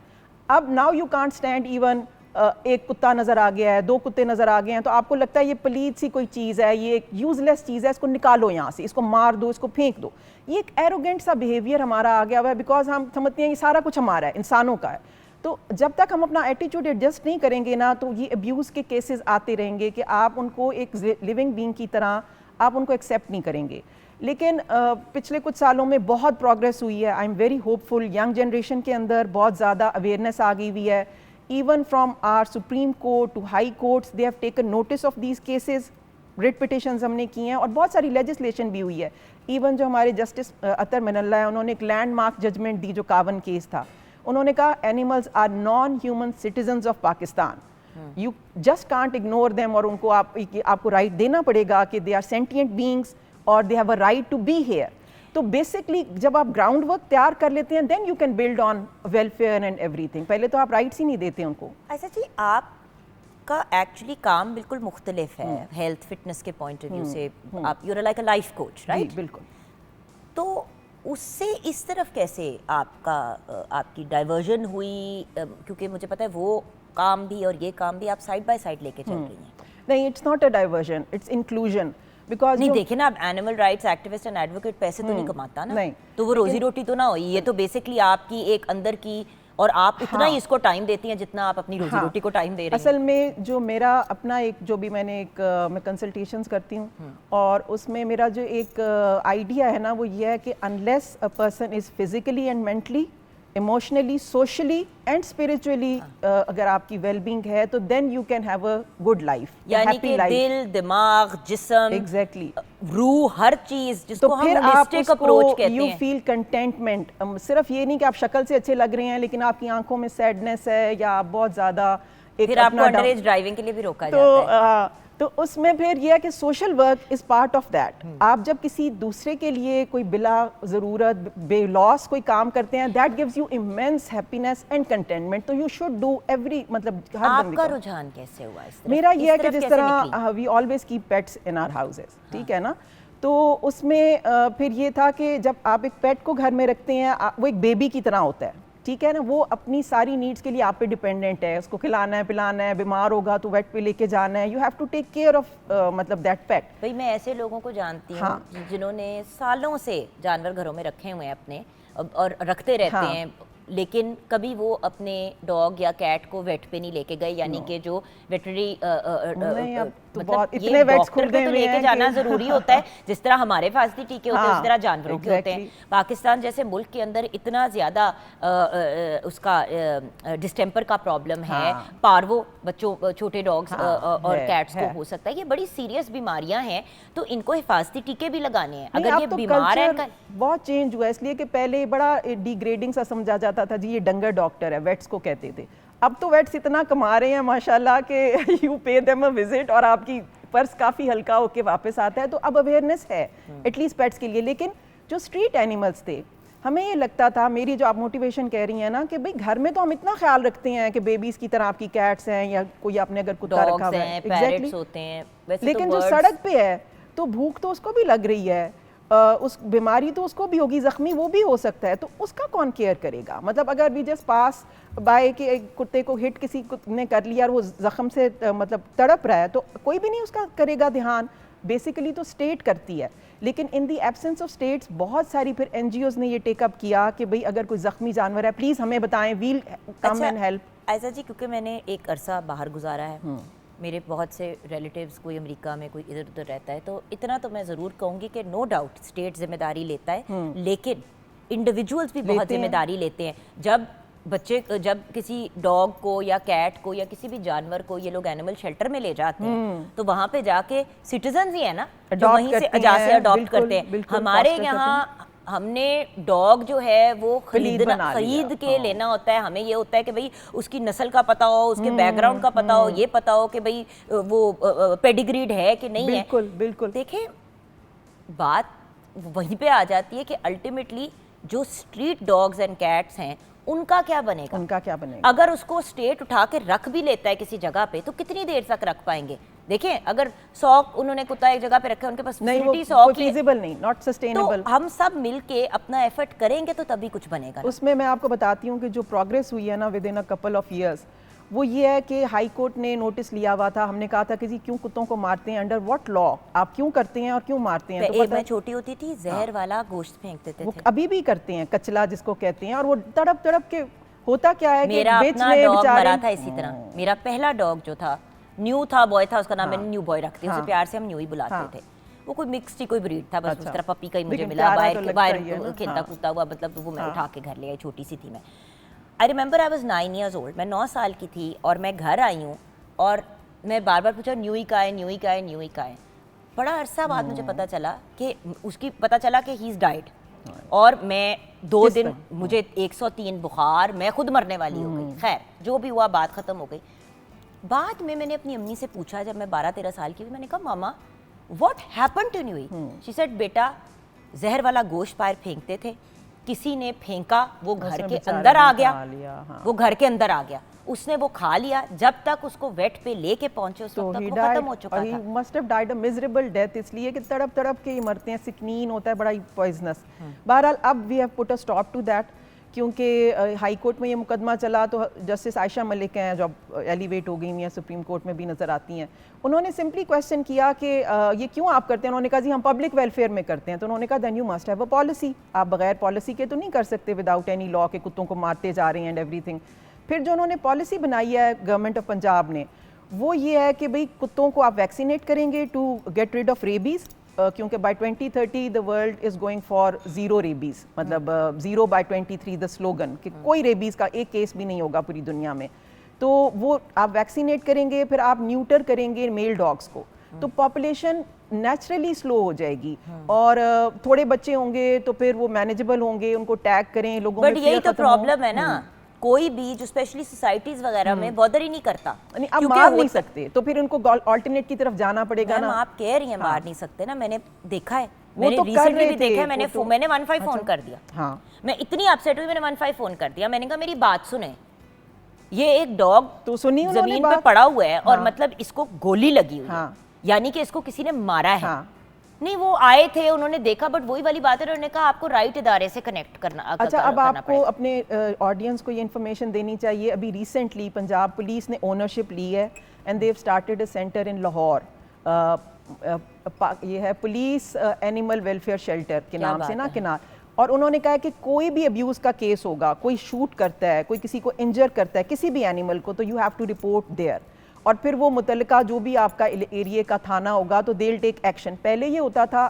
C: अब now you can't stand even एक कुत्ता नज़र आ गया है, 2 कुत्ते नज़र आ गए हैं, तो आपको लगता है ये पलीद सी कोई चीज़ है, ये एक यूजलेस चीज़ है, इसको निकालो यहाँ से, इसको मार दो, इसको फेंक दो। ये एक एरोगेंट सा बिहेवियर हमारा आ गया हुआ है, बिकॉज हम समझते हैं ये सारा कुछ हमारा है, इंसानों का है। तो जब तक हम अपना एटीट्यूड एडजस्ट नहीं करेंगे ना, तो ये अब्यूज़ के केसेस आते रहेंगे कि आप उनको एक लिविंग बीइंग की तरह आप उनको एक्सेप्ट नहीं करेंगे। लेकिन पिछले कुछ सालों में बहुत प्रोग्रेस हुई है। I am very hopeful, young generation के अंदर बहुत ज़्यादा अवेयरनेस आ गई हुई है। even from our Supreme Court to High Courts, they have taken notice of these cases. Writ petitions हमने की हैं और बहुत सारी लेजिस्लेशन भी हुई है। इवन जो हमारे जस्टिस अतर मिनल्ला है, उन्होंने एक लैंडमार्क जजमेंट दी जो कावन केस था। उन्होंने कहा animals are non human citizens of Pakistan, you just can't ignore them, और उनको आपको राइट देना पड़ेगा कि दे आर सेंटिएंट बीइंग्स और they have a right to be here. तो बेसिकली जब आप ग्राउंड वर्क तैयार कर लेते हैं, then you can build on welfare and everything. पहले तो आप राइट्स ही नहीं देते उनको।
A: ऐसा जी आपका एक्चुअली काम बिल्कुल मुख्तलिफ है हेल्थ फिटनेस के पॉइंट ऑफ व्यू से। आप you are like a life coach, right?
C: बिल्कुल।
A: तो उससे इस तरफ कैसे आपकी डाइवर्जन हुई? क्योंकि मुझे पता है वो काम भी और ये काम भी आप साइड बाय साइड लेके चल रही हैं।
C: नहीं, it's not a diversion, it's inclusion. Because
A: नहीं देखिए ना, आप animal rights activist and advocate पैसे तो नहीं कमाता ना,
C: नहीं,
A: तो वो रोजी रोटी तो ना हुई। ये तो बेसिकली आपकी एक अंदर की, और आप इतना ही इसको टाइम देती हैं जितना आप अपनी रोजी रोटी को टाइम दे रही हैं।
C: असल में जो मेरा अपना एक जो भी मैंने एक मैं कंसल्टेशंस करती हूँ, और उसमें मेरा जो एक आइडिया है ना वो ये है कि unless a person is physically and mentally, emotionally, socially and spiritually अगर आपकी वेलबींग है, तो then you can have a good life,
A: यानी कि दिल, दिमाग, जिस्म,
C: एग्जैक्टली
A: रूह, हर चीज जिसको
C: तो
A: हम
C: फिर
A: होलिस्टिक अप्रोच कहते हैं।
C: You feel contentment. सिर्फ ये नहीं कि आप शक्ल से अच्छे लग रहे हैं लेकिन आपकी आंखों में सैडनेस है, या आप बहुत ज्यादा
A: फिर आपको अंडर एज ड्राइविंग के लिए भी रोका जाता है।
C: तो उसमें फिर यह है कि social work is part of that. आप जब किसी दूसरे के लिए कोई बिला ज़रूरत बेलॉस कोई काम करते हैं, that gives you immense happiness and contentment. तो यू शुड डू एवरी, मतलब हर बंदे
A: आपका
C: का।
A: रुझान कैसे हुआ इस तरफ?
C: मेरा ये है
A: इस
C: कि
A: तरफ
C: जिस
A: कैसे निकली?
C: तरह we always keep pets in our houses, ठीक है ना, तो उसमें फिर ये था कि जब आप एक पेट को घर में रखते हैं, वो एक बेबी की तरह होता है, ठीक है ना, वो अपनी सारी नीड्स के लिए आप पे डिपेंडेंट है, उसको खिलाना है, पिलाना है, बीमार होगा तो वेट पे लेके जाना है, you have to take care of मतलब दैट पेट।
A: भाई मैं ऐसे लोगों को जानती हूँ
C: हाँ।
A: जिन्होंने सालों से जानवर घरों में रखे हुए हैं अपने, और रखते रहते
C: हाँ।
A: हैं, लेकिन कभी वो अपने डॉग या कैट को वेट पे नहीं लेके गए, यानी कि जो वेटरी
C: नहीं, अब तो
A: मतलब
C: बहुत
A: ये
C: इतने वेट्स
A: डॉक्टर
C: खुल
A: पे
C: गए
A: तो
C: हुए
A: लेके
C: हैं
A: जाना
C: कि-
A: जरूरी होता है, जिस तरह हमारे फासली टीके होते हैं
C: हाँ,
A: उस तरह जानवरों के होते हैं।
C: exactly।
A: पाकिस्तान जैसे मुल्क के अंदर इतना ज़्यादा उसका डिस्टेम्पर का प्रॉब्लम है,
C: हाँ।
A: पार्वो बच्चों छोटे डॉग्स
C: हाँ,
A: और
C: है,
A: कैट्स को
C: है।
A: हो सकता है, ये बड़ी सीरियस बीमारियां हैं, तो इनको हिफाजती टीके भी लगाने हैं।
C: नहीं,
A: अगर
C: अब
A: ये
C: तो
A: बीमार है
C: culture बहुत चेंज हुआ है, इसलिए कि पहले बड़ा डिग्रेडिंग सा समझा जाता था, जी ये डंगर डॉक्टर है, वेट्स को कहते थे। अब तो वेट्स इतना कमा रहे हैं माशाल्लाह कि you pay them a visit और आपकी पर्स काफ़ी हल्का होके वापस आता है। तो अब अवेयरनेस है एटलीस्ट पेट्स के लिए। लेकिन जो स्ट्रीट एनिमल्स थे, हमें ये लगता था, मेरी जो आप मोटिवेशन कह रही हैं ना, कि भाई घर में तो हम इतना ख्याल रखते हैं कि बेबीज़ की तरह आपकी कैट्स हैं या कोई आपने अगर कुत्ता रखा
A: डॉग्स
C: हुआ
A: हैं,
C: है,
A: पैरेट्स होते हैं, वैसे
C: लेकिन
A: तो
C: जो
A: birds-
C: सड़क पे है तो भूख तो उसको भी लग रही है, उस बीमारी तो उसको भी होगी, जख्मी वो भी हो सकता है, तो उसका कौन केयर करेगा? मतलब अगर वी जस्ट पास बाय के एक कुत्ते को हिट किसी ने कर लिया और वो जख्म से मतलब तड़प रहा है, तो कोई भी नहीं उसका करेगा ध्यान। बेसिकली तो स्टेट करती है, लेकिन इन दी एब्सेंस ऑफ स्टेट्स बहुत सारी फिर एनजीओज ने ये टेकअप किया कि भाई अगर कोई जख्मी जानवर है प्लीज़ हमें बताएं, वील कम एंड हेल्प।
A: ऐसा जी, क्योंकि मैंने एक अरसा बाहर गुजारा है, मेरे बहुत से रिलेटिव्स, कोई अमेरिका में, कोई इधर उधर रहता है, तो इतना तो मैं ज़रूर कहूँगी कि नो डाउट स्टेट जिम्मेदारी लेता है, लेकिन इंडिविजुअल्स भी बहुत
C: लेते हैं।
A: जिम्मेदारी लेते हैं। जब किसी डॉग को या कैट को या किसी भी जानवर को ये लोग एनिमल शेल्टर में ले जाते हैं, तो वहाँ पे जाके सिटीजन ही है ना जो
C: Adopt
A: वहीं से
C: करते
A: जा से
C: हैं,
A: अडॉप्ट
C: बिल्कुल,
A: करते हैं।
C: बिल्कुल
A: हमारे
C: foster
A: यहाँ हमने डॉग जो है वो खरीदना,
C: बना लिया,
A: खरीद के लेना होता है। हमें ये होता है कि भाई उसकी नस्ल का पता हो, उसके बैकग्राउंड का पता हो, ये पता हो कि भाई वो पेडिग्रीड है कि नहीं है।
C: बिल्कुल बिल्कुल।
A: देखें, बात वहीं पे आ जाती है कि अल्टीमेटली जो स्ट्रीट डॉग्स एंड कैट्स हैं उनका क्या बनेगा?
C: उनका क्या बनेगा?
A: अगर उसको स्टेट उठा के रख भी लेता है किसी जगह पे, तो कितनी देर तक रख पाएंगे? देखें, अगर 100 उन्होंने कुत्ता एक जगह पे रखा है, उनके पास
C: नहीं, वो
A: फैसिलिटी 100 की है,
C: फीजिबल नहीं, नॉट सस्टेनेबल।
A: तो हम सब मिलके अपना एफर्ट करेंगे तो तभी कुछ बनेगा ना।
C: उसमें मैं आपको बताती हूँ कि जो प्रोग्रेस हुई है ना with in a couple of years, वो ये है कि हाई कोर्ट ने नोटिस लिया हुआ था। हमने कहा था कि जी क्यों कुत्तों को मारते हैं, अंडर व्हाट लॉ आप क्यों करते हैं और क्यों मारते हैं? तो
A: एक
C: पता
A: मैं छोटी होती थी, जहर वाला गोश्त फेंक देते
C: वो
A: थे।
C: अभी भी करते हैं, कचला जिसको कहते हैं, और वो तड़प तड़प के होता क्या है कि
A: मेरा
C: बेच
A: अपना
C: रहे
A: डॉग
C: बेचारे।
A: मरा था इसी तरह। मेरा पहला डॉग जो था, न्यू था, बॉय था, उसका नाम मैंने न्यू बॉय रखते, उसे
C: हाँ।
A: प्यार से हम न्यू ही बुलाते
C: हाँ।
A: थे। वो कोई मिक्स ही कोई ब्रीड था, बस
C: अच्छा।
A: उस तरह पपी का ही मुझे
C: लेकिन
A: मिला,
C: प्यारा
A: बाहर
C: तो
A: के
C: लगता ही है
A: बाहर
C: ना।
A: खेलता
C: हाँ।
A: कूदता हुआ, मतलब तो वो मैं
C: हाँ।
A: उठा के घर ले आई, छोटी सी थी मैं। I remember I was 9 years old, मैं 9 साल की थी और मैं घर आई हूँ और मैं बार बार पूछा न्यू ही का है, न्यू ही का है, न्यू ही का है। बड़ा अरसा बाद मुझे पता चला कि ही इज डाइड, और मैं 2 दिन मुझे 103 बुखार, मैं खुद मरने वाली हो गई। खैर जो भी हुआ, बात खत्म हो गई। बाद में मैंने अपनी अम्मी से पूछा, जब मैं 12-13 साल की हुई, मैंने कहा मामा व्हाट हैपेंड टू न्यूई? शी सेड बेटा जहर वाला गोश्त बाहर फेंकते थे, किसी ने फेंका, वो घर
C: उसने
A: के
C: बेचारे
A: अंदर आ
C: ने
A: गया,
C: खा लिया, हाँ।
A: वो घर के अंदर आ गया, उसने वो खा लिया। जब तक उसको वेट पे लेके पहुंचे उस
C: तो
A: वक्त तक
C: he
A: वो
C: died
A: खत्म हो चुका
C: और he
A: था।
C: must have died a miserable death, इसलिए कि तड़प तड़प के ही मरते हैं, सिकनीन होता है, बड़ा ही पॉइजनस। बहरहाल अब we have put a stop to that, क्योंकि हाई कोर्ट में ये मुकदमा चला तो जस्टिस आयशा मलिक हैं जो एलिवेट हो गई हैं, सुप्रीम कोर्ट में भी नज़र आती हैं। उन्होंने सिंपली क्वेश्चन किया कि ये क्यों आप करते हैं? उन्होंने कहा जी हम पब्लिक वेलफेयर में करते हैं। तो उन्होंने कहा then you must have a policy, आप बगैर पॉलिसी के तो नहीं कर सकते विदाउट एनी लॉ के कुत्तों को मारते जा रहे हैं एंड एवरीथिंग। फिर जो उन्होंने पॉलिसी बनाई है गवर्नमेंट ऑफ पंजाब ने, वो ये है कि भाई कुत्तों को आप वैक्सीनेट करेंगे to get rid of rabies, क्योंकि by 2030 the world is going for zero rabies, मतलब 0 बाय 23 द स्लोगन कि कोई रेबीज़ का एक केस भी नहीं होगा पूरी दुनिया में। तो वो आप वैक्सीनेट करेंगे, फिर आप न्यूटर करेंगे मेल डॉग्स को, तो पॉपुलेशन नेचुरली स्लो हो जाएगी और थोड़े बच्चे होंगे तो फिर वो मैनेजेबल होंगे, उनको टैग करें लोगों में।
A: बट यही तो प्रॉब्लम है ना, कोई भी जो स्पेशली सोसाइटीज वगैरह में बॉदर ही नहीं करता।
C: नहीं, आप मार नहीं सकते तो फिर उनको ऑल्टरनेट की तरफ जाना पड़ेगा ना।
A: आप कह रही हैं मार नहीं सकते ना, मैंने देखा है,
C: वो
A: मैंने
C: तो कर
A: रिसेंटली
C: रहे
A: भी
C: थे,
A: देखा है,
C: वो
A: मैंने 15 फोन कर दिया।
C: हाँ,
A: मैं इतनी अपसेट हुई, मैंने 15 फोन कर दिया। मैंने कहा मेरी बात सुने, ये एक डॉग
C: तो सुनी उन्होंने
A: जमीन पे
C: बात?
A: पड़ा हुआ है और
C: हाँ।
A: मतलब इसको गोली लगी हुई है,
C: हाँ।
A: यानी कि इसको किसी ने मारा है।
C: हाँ।
A: नहीं, वो आए थे, उन्होंने देखा, बट वही वाली बात है, उन्होंने कहा आपको राइट इदारे से कनेक्ट करना।
C: अच्छा, अब आपको अपने ऑडियंस को ये इन्फॉर्मेशन देनी चाहिए। अभी रिसेंटली पंजाब पुलिस ने ओनरशिप ली है and they have started a centre in Lahore. ये है पुलिस एनिमल वेलफेयर शेल्टर के नाम से ना, किनार। और उन्होंने कहा कि कोई भी अब्यूज़ का केस होगा, कोई शूट करता है, कोई किसी को इंजर करता है, किसी भी एनिमल को, तो you have to report there. और फिर वो मुतल्लिका जो भी आपका एरिया का थाना होगा तो दे विल टेक एक्शन। पहले ये होता था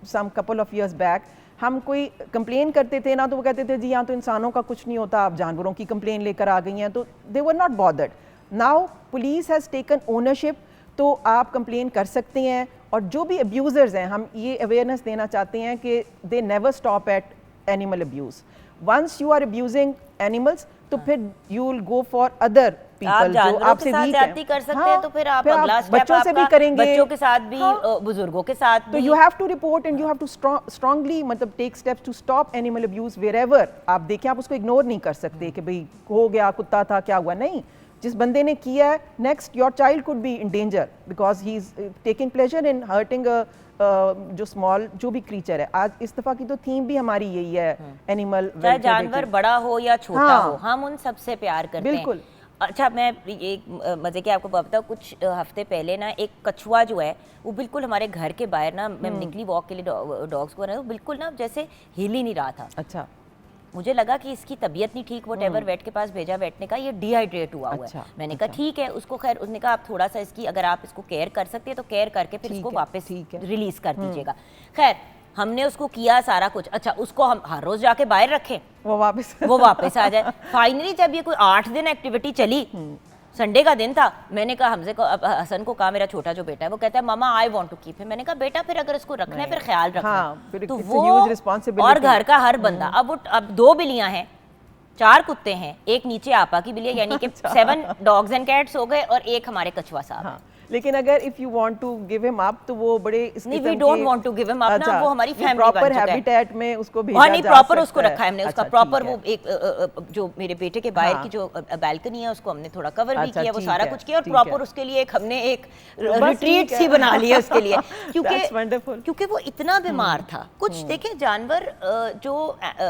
C: सम कपल ऑफ इयर्स बैक, हम कोई कंप्लेन करते थे ना तो वो कहते थे जी यहाँ तो इंसानों का कुछ नहीं होता, आप जानवरों की कंप्लेन लेकर आ गई हैं, तो they were not bothered. Now police has taken ownership, तो आप कंप्लेन कर सकते हैं। और जो भी अब्यूज़र्स हैं, हम ये अवेयरनेस देना चाहते हैं कि they never stop at animal abuse. Once you are abusing animals तो फिर you will go for other people जो आपसे वीक
A: हैं। कर सकते हैं तो फिर आप अगला स्टेप
C: बच्चों से भी करेंगे,
A: बच्चों के साथ भी, बुजुर्गों के साथ
C: तो
A: भी।
C: You have to report and you have to strongly मतलब take steps to stop animal abuse wherever. आप देखें, आप उसको इग्नोर नहीं कर सकते कि भाई हो गया, कुत्ता था, क्या हुआ। नहीं, जिस बंदे ने किया है, next your child could be in danger because he is taking pleasure in hurting जो स्मॉल जो भी क्रीचर है। आज इस दफा की तो थीम भी हमारी यही है, एनिमल,
A: चाहे जानवर बड़ा हो या छोटा हो, हम उन सबसे प्यार करते हैं।
C: बिल्कुल।
A: अच्छा, मैं एक मजे की आपको बताऊँ, कुछ हफ्ते पहले ना एक कछुआ जो है वो बिल्कुल हमारे घर के बाहर ना, मैं निकली वॉक के लिए डॉग्स को, वो बिल्कुल ना जैसे हिल ही नहीं रहा था।
C: अच्छा,
A: मुझे लगा कि इसकी तबीयत नहीं ठीक, व्हाटएवर, वेट के पास भेजा, वेट ने कहा ये डिहाइड्रेट हुआ हुआ है। मैंने कहा ठीक है, उसको खैर उसने कहा आप थोड़ा सा इसकी, अगर आप इसको केयर कर सकते हैं तो केयर करके फिर इसको वापस रिलीज कर दीजिएगा। खैर हमने उसको किया सारा कुछ। अच्छा, उसको हम हर रोज जाके बाहर रखें, वो वापस आ जाए। फाइनली जब ये कोई 8 दिन एक्टिविटी चली, संडे का दिन था, मैंने कहा हमसे को, हसन को कहा, मेरा छोटा जो बेटा है, वो कहता है मामा I want to keep him. मैंने कहा बेटा फिर अगर इसको रखना है फिर ख्याल रखना।
C: हाँ,
A: तो वो और घर का हर बंदा, अब 2 बिल्लियां हैं, 4 कुत्ते हैं, एक नीचे आपा की बिल्ली, यानी कि 7 डॉग्स एंड कैट्स हो गए और एक हमारे कछुआ साहब।
C: हाँ, लेकिन अगर if you want to give him up तो वो बड़े
A: नहीं, we don't want to give him up ना, वो हमारी फैमिली बन चुका है।
C: प्रॉपर हैबिटेट में उसको भेजा
A: जा सकता है। प्रॉपर उसको रखा है हमने,
C: उसका
A: प्रॉपर वो एक जो मेरे बेटे के बाहर की जो बैल्कनी है उसको हमने थोड़ा कवर भी किया, वो सारा कुछ किया, और प्रॉपर उसके लिए हमने एक रिट्रीट सी बना लिया उसके लिए, क्योंकि वो इतना बीमार था। कुछ देखिए जानवर जो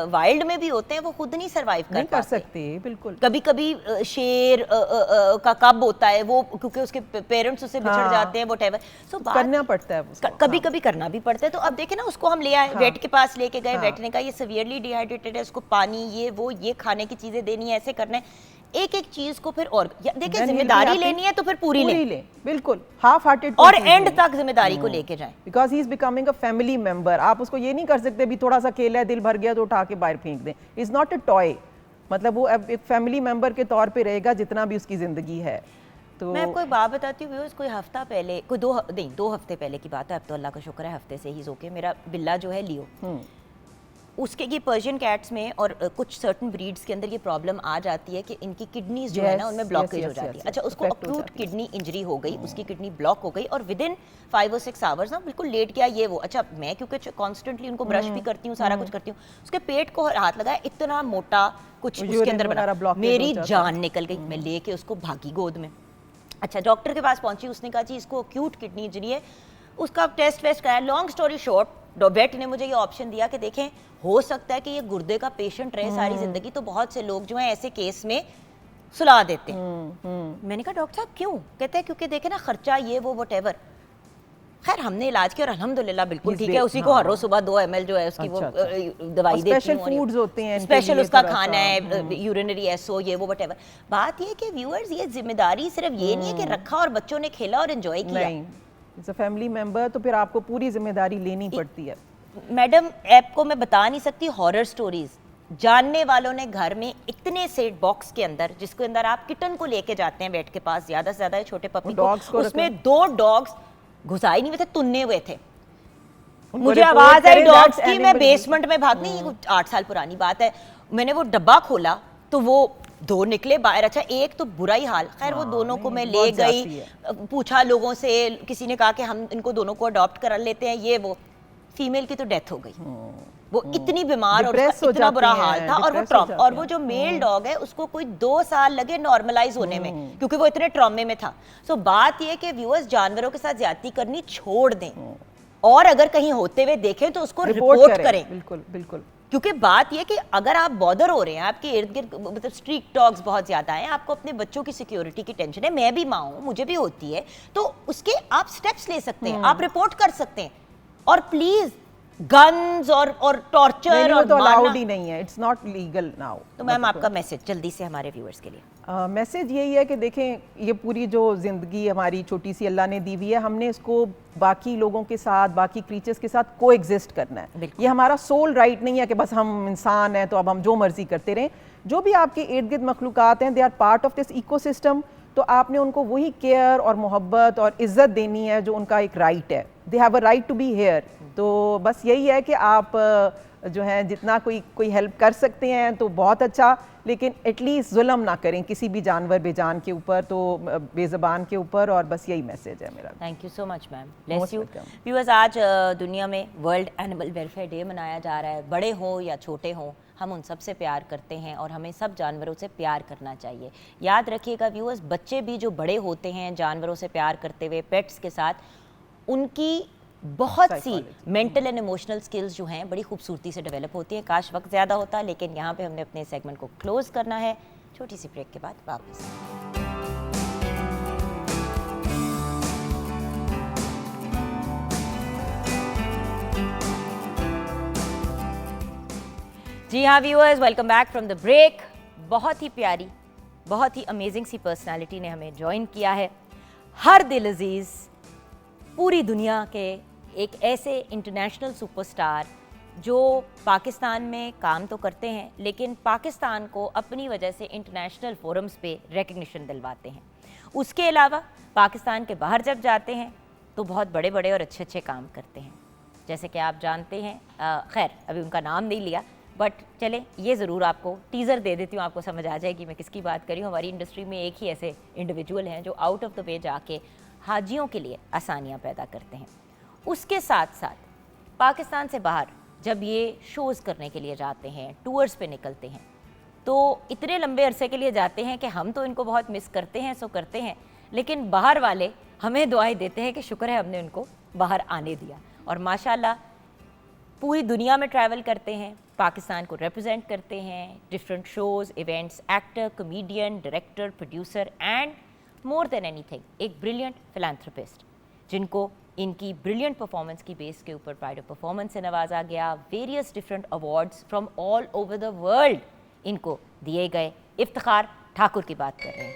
A: वाइल्ड में भी होते हैं वो खुद नहीं सर्वाइव कर
C: सकते। बिल्कुल,
A: कभी कभी शेर का कब होता है वो, क्योंकि उसके पेरेंट्स उससे बिछड़ जाते हैं, व्हाटएवर, सो
C: करना पड़ता है,
A: कभी कभी करना भी पड़ता है। तो अब देखे ना, उसको हम ले आए, वेट के पास लेके गए, वेट ने कहा ये सीवियरली डिहाइड्रेटेड है, इसको पानी, ये वो, ये खाने की चीजें देनी है, ऐसे करना है, एक एक चीज को फिर। और देखिए जिम्मेदारी लेनी है तो फिर पूरी ले,
C: बिल्कुल हाफ हार्टेड,
A: और एंड तक जिम्मेदारी को लेके जाए,
C: because he is becoming a family member. आप उसको ये नहीं कर सकते भी थोड़ा सा खेला है, दिल भर गया तो उठा के बाहर फेंक दें। इज नॉट अ टॉय, मतलब वो एक फैमिली मेंबर के तौर पे रहेगा जितना भी उसकी जिंदगी है। तो
A: मैं आपको एक बात बताती हूँ, कोई हफ्ता पहले, कोई 2 हफ्ते पहले की बात है, अब तो अल्लाह का शुक्र है हफ्ते से ही ओके। मेरा बिल्ला जो है लियो, उसके ये पर्शियन कैट्स में और कुछ सर्टन ब्रीड्स के अंदर ये प्रॉब्लम आ जाती है कि इनकी किडनीज जो है ना उनमें ब्लॉकेज हो जाती है। अच्छा, उसको अक्यूट किडनी इंजरी हो गई, उसकी किडनी ब्लॉक हो गई और विदिन 5 और 6 आवर्स ना बिल्कुल लेट गया, ये वो। अच्छा, मैं क्योंकि कॉन्स्टेंटली उनको ब्रश भी करती हूँ, सारा कुछ करती हूँ, उसके पेट को हाथ लगाया, इतना मोटा कुछ उसके अंदर बना, मेरी जान निकल गई। मैं लेके उसको भागी गोद में। अच्छा, डॉक्टर के पास पहुंची, उसने कहा जी इसको एक्यूट किडनी इंजरी है, उसका टेस्ट वेस्ट कराया। लॉन्ग स्टोरी शॉर्ट, वेट ने मुझे ये ऑप्शन दिया कि देखें हो सकता है कि ये गुर्दे का पेशेंट रहे सारी जिंदगी, तो बहुत से लोग जो हैं ऐसे केस में सुला देते हैं। मैंने कहा डॉक्टर साहब क्यों? कहते हैं क्योंकि देखे ना खर्चा, ये वो व्हाटएवर। खैर हमने इलाज किया और अल्हम्दुलिल्लाह बिल्कुल ठीक है। उसी को हर रोज सुबह 2 ml जो है उसकी वो दवाई देती हूं।
C: स्पेशल फूड्स होते हैं,
A: स्पेशल उसका खाना है, यूरिनरी एसओ, ये वो व्हाटएवर। बात ये है कि व्यूअर्स, ये जिम्मेदारी सिर्फ ये नहीं है कि रखा और बच्चों ने खेला और एंजॉय किया।
C: इट्स अ फैमिली मेंबर, तो फिर आपको पूरी जिम्मेदारी लेनी पड़ती है।
A: मैडम, आपको मैं बता नहीं सकती हॉरर स्टोरीज, जानने वालों ने घर में इतने से बॉक्स के अंदर, जिसके अंदर आप किटन को लेके जाते हैं वेट के पास, ज्यादा से ज्यादा छोटे पपी को, उसमें 2 डॉग्स घुसाए नहीं हुए थे, तुन्ने हुए थे। मुझे आवाज आई डॉग्स की, मैं बेसमेंट में भाग, नहीं 8 साल पुरानी बात है, मैंने वो डब्बा खोला तो वो दो निकले बाहर, अच्छा एक तो बुरा ही हाल, खैर वो दोनों को मैं ले
C: बहुत
A: गई,
C: ज्यादती
A: पूछा लोगों से, किसी ने कहा कि हम इनको दोनों को अडॉप्ट करा लेते हैं, ये वो, फीमेल की तो डेथ हो गई, वो इतनी बीमार और
C: Depress
A: उसका
C: हो
A: इतना बुरा
C: जाती
A: हाल
C: हैं,
A: था, और वो
C: depress हो
A: ट्रॉम, और
C: जाती
A: वो
C: हैं।
A: जो मेल डॉग है उसको कोई 2 साल लगे नॉर्मलाइज होने में, क्योंकि वो इतने ट्रॉमे में था। सो बात ये कि व्यूअर्स जानवरों के साथ ज्यादती करनी छोड़ दें, और अगर कहीं होते हुए देखें तो उसको रिपोर्ट करें।
C: बिल्कुल बिल्कुल।
A: क्योंकि बात यह कि अगर आप बॉदर हो रहे हैं, आपके इर्द गिर्द मतलब स्ट्रीट डॉग्स बहुत ज्यादा हैं, आपको अपने बच्चों की सिक्योरिटी की टेंशन है, मैं भी माँ हूं, मुझे भी होती है, तो उसके आप स्टेप्स ले सकते हैं, आप रिपोर्ट कर सकते हैं। और प्लीज गन्स और टॉर्चर और
C: तो अलाउड
A: मारना,
C: ही नहीं है, इट्स नॉट लीगल नाउ।
A: तो मैम आपका मैसेज जल्दी से हमारे व्यूअर्स के लिए।
C: मैसेज यही है कि देखें, ये पूरी जो ज़िंदगी हमारी छोटी सी अल्लाह ने दी हुई है, हमने इसको बाकी लोगों के साथ, बाकी क्रीचर्स के साथ को एग्जिस्ट करना है। ये हमारा सोल राइट नहीं है कि बस हम इंसान हैं तो अब हम जो मर्जी करते रहें। जो भी आपके इर्द गिर्द मखलूक़ात हैं, they are part of this ecosystem, तो आपने उनको वही केयर और मोहब्बत और इज़्ज़त देनी है जो उनका एक राइट है। They have a right to be here. तो बस यही है कि आप जो है जितना कोई हेल्प कर सकते हैं तो बहुत अच्छा, लेकिन एटलीस्ट जुल्म ना करें किसी भी जानवर बेजान के ऊपर, तो बेज़बान के ऊपर। और बस यही मैसेज है मेरा।
A: Thank you so much ma'am, bless you.
C: welcome.
A: Viewers, आज दुनिया में वर्ल्ड एनिमल वेलफेयर डे मनाया जा रहा है। बड़े हों या छोटे हों, हम उन सब से प्यार करते हैं और हमें सब जानवरों से प्यार करना चाहिए। याद रखिएगा व्यूअर्स, बच्चे भी जो बड़े होते हैं जानवरों से प्यार करते हुए, पेट्स के साथ, उनकी बहुत सी मेंटल एंड इमोशनल स्किल्स जो हैं बड़ी खूबसूरती से डेवलप होती हैं। काश वक्त ज़्यादा होता, लेकिन यहाँ पे हमने अपने सेगमेंट को क्लोज करना है। छोटी सी ब्रेक के बाद वापस। जी हाँ viewers, welcome back from the break. बहुत ही प्यारी, बहुत ही अमेजिंग सी पर्सनालिटी ने हमें ज्वाइन किया है। हर दिल अजीज़, पूरी दुनिया के एक ऐसे इंटरनेशनल सुपरस्टार जो पाकिस्तान में काम तो करते हैं, लेकिन पाकिस्तान को अपनी वजह से इंटरनेशनल फोरम्स पे रिकग्निशन दिलवाते हैं। उसके अलावा पाकिस्तान के बाहर जब जाते हैं तो बहुत बड़े बड़े और अच्छे अच्छे काम करते हैं, जैसे कि आप जानते हैं। खैर अभी उनका नाम नहीं लिया, बट चले ये ज़रूर आपको टीज़र दे देती हूँ, आपको समझ आ जाएगी मैं किसकी बात करी हूँ। हमारी इंडस्ट्री में एक ही ऐसे इंडिविजुअल हैं जो आउट ऑफ द वे जाके हाजियों के लिए आसानियाँ पैदा करते हैं। उसके साथ साथ पाकिस्तान से बाहर जब ये शोज़ करने के लिए जाते हैं, टूर्स पे निकलते हैं, तो इतने लंबे अरसे के लिए जाते हैं कि हम तो इनको बहुत मिस करते हैं, सो करते हैं, लेकिन बाहर वाले हमें दुआएं देते हैं कि शुक्र है हमने उनको बाहर आने दिया। और माशाल्लाह पूरी दुनिया में ट्रैवल करते हैं, पाकिस्तान को रिप्रेजेंट करते हैं, different shows, events, actor, comedian, director, producer and more than anything एक ब्रिलियंट फिलैंथ्रोपिस्ट, जिनको इनकी ब्रिलियंट परफॉर्मेंस की बेस के ऊपर प्राइड ऑफ परफॉर्मेंस से नवाजा गया। Various different awards from all over the world इनको दिए गए। इफ्तिखार ठाकुर की बात कर रहे हैं।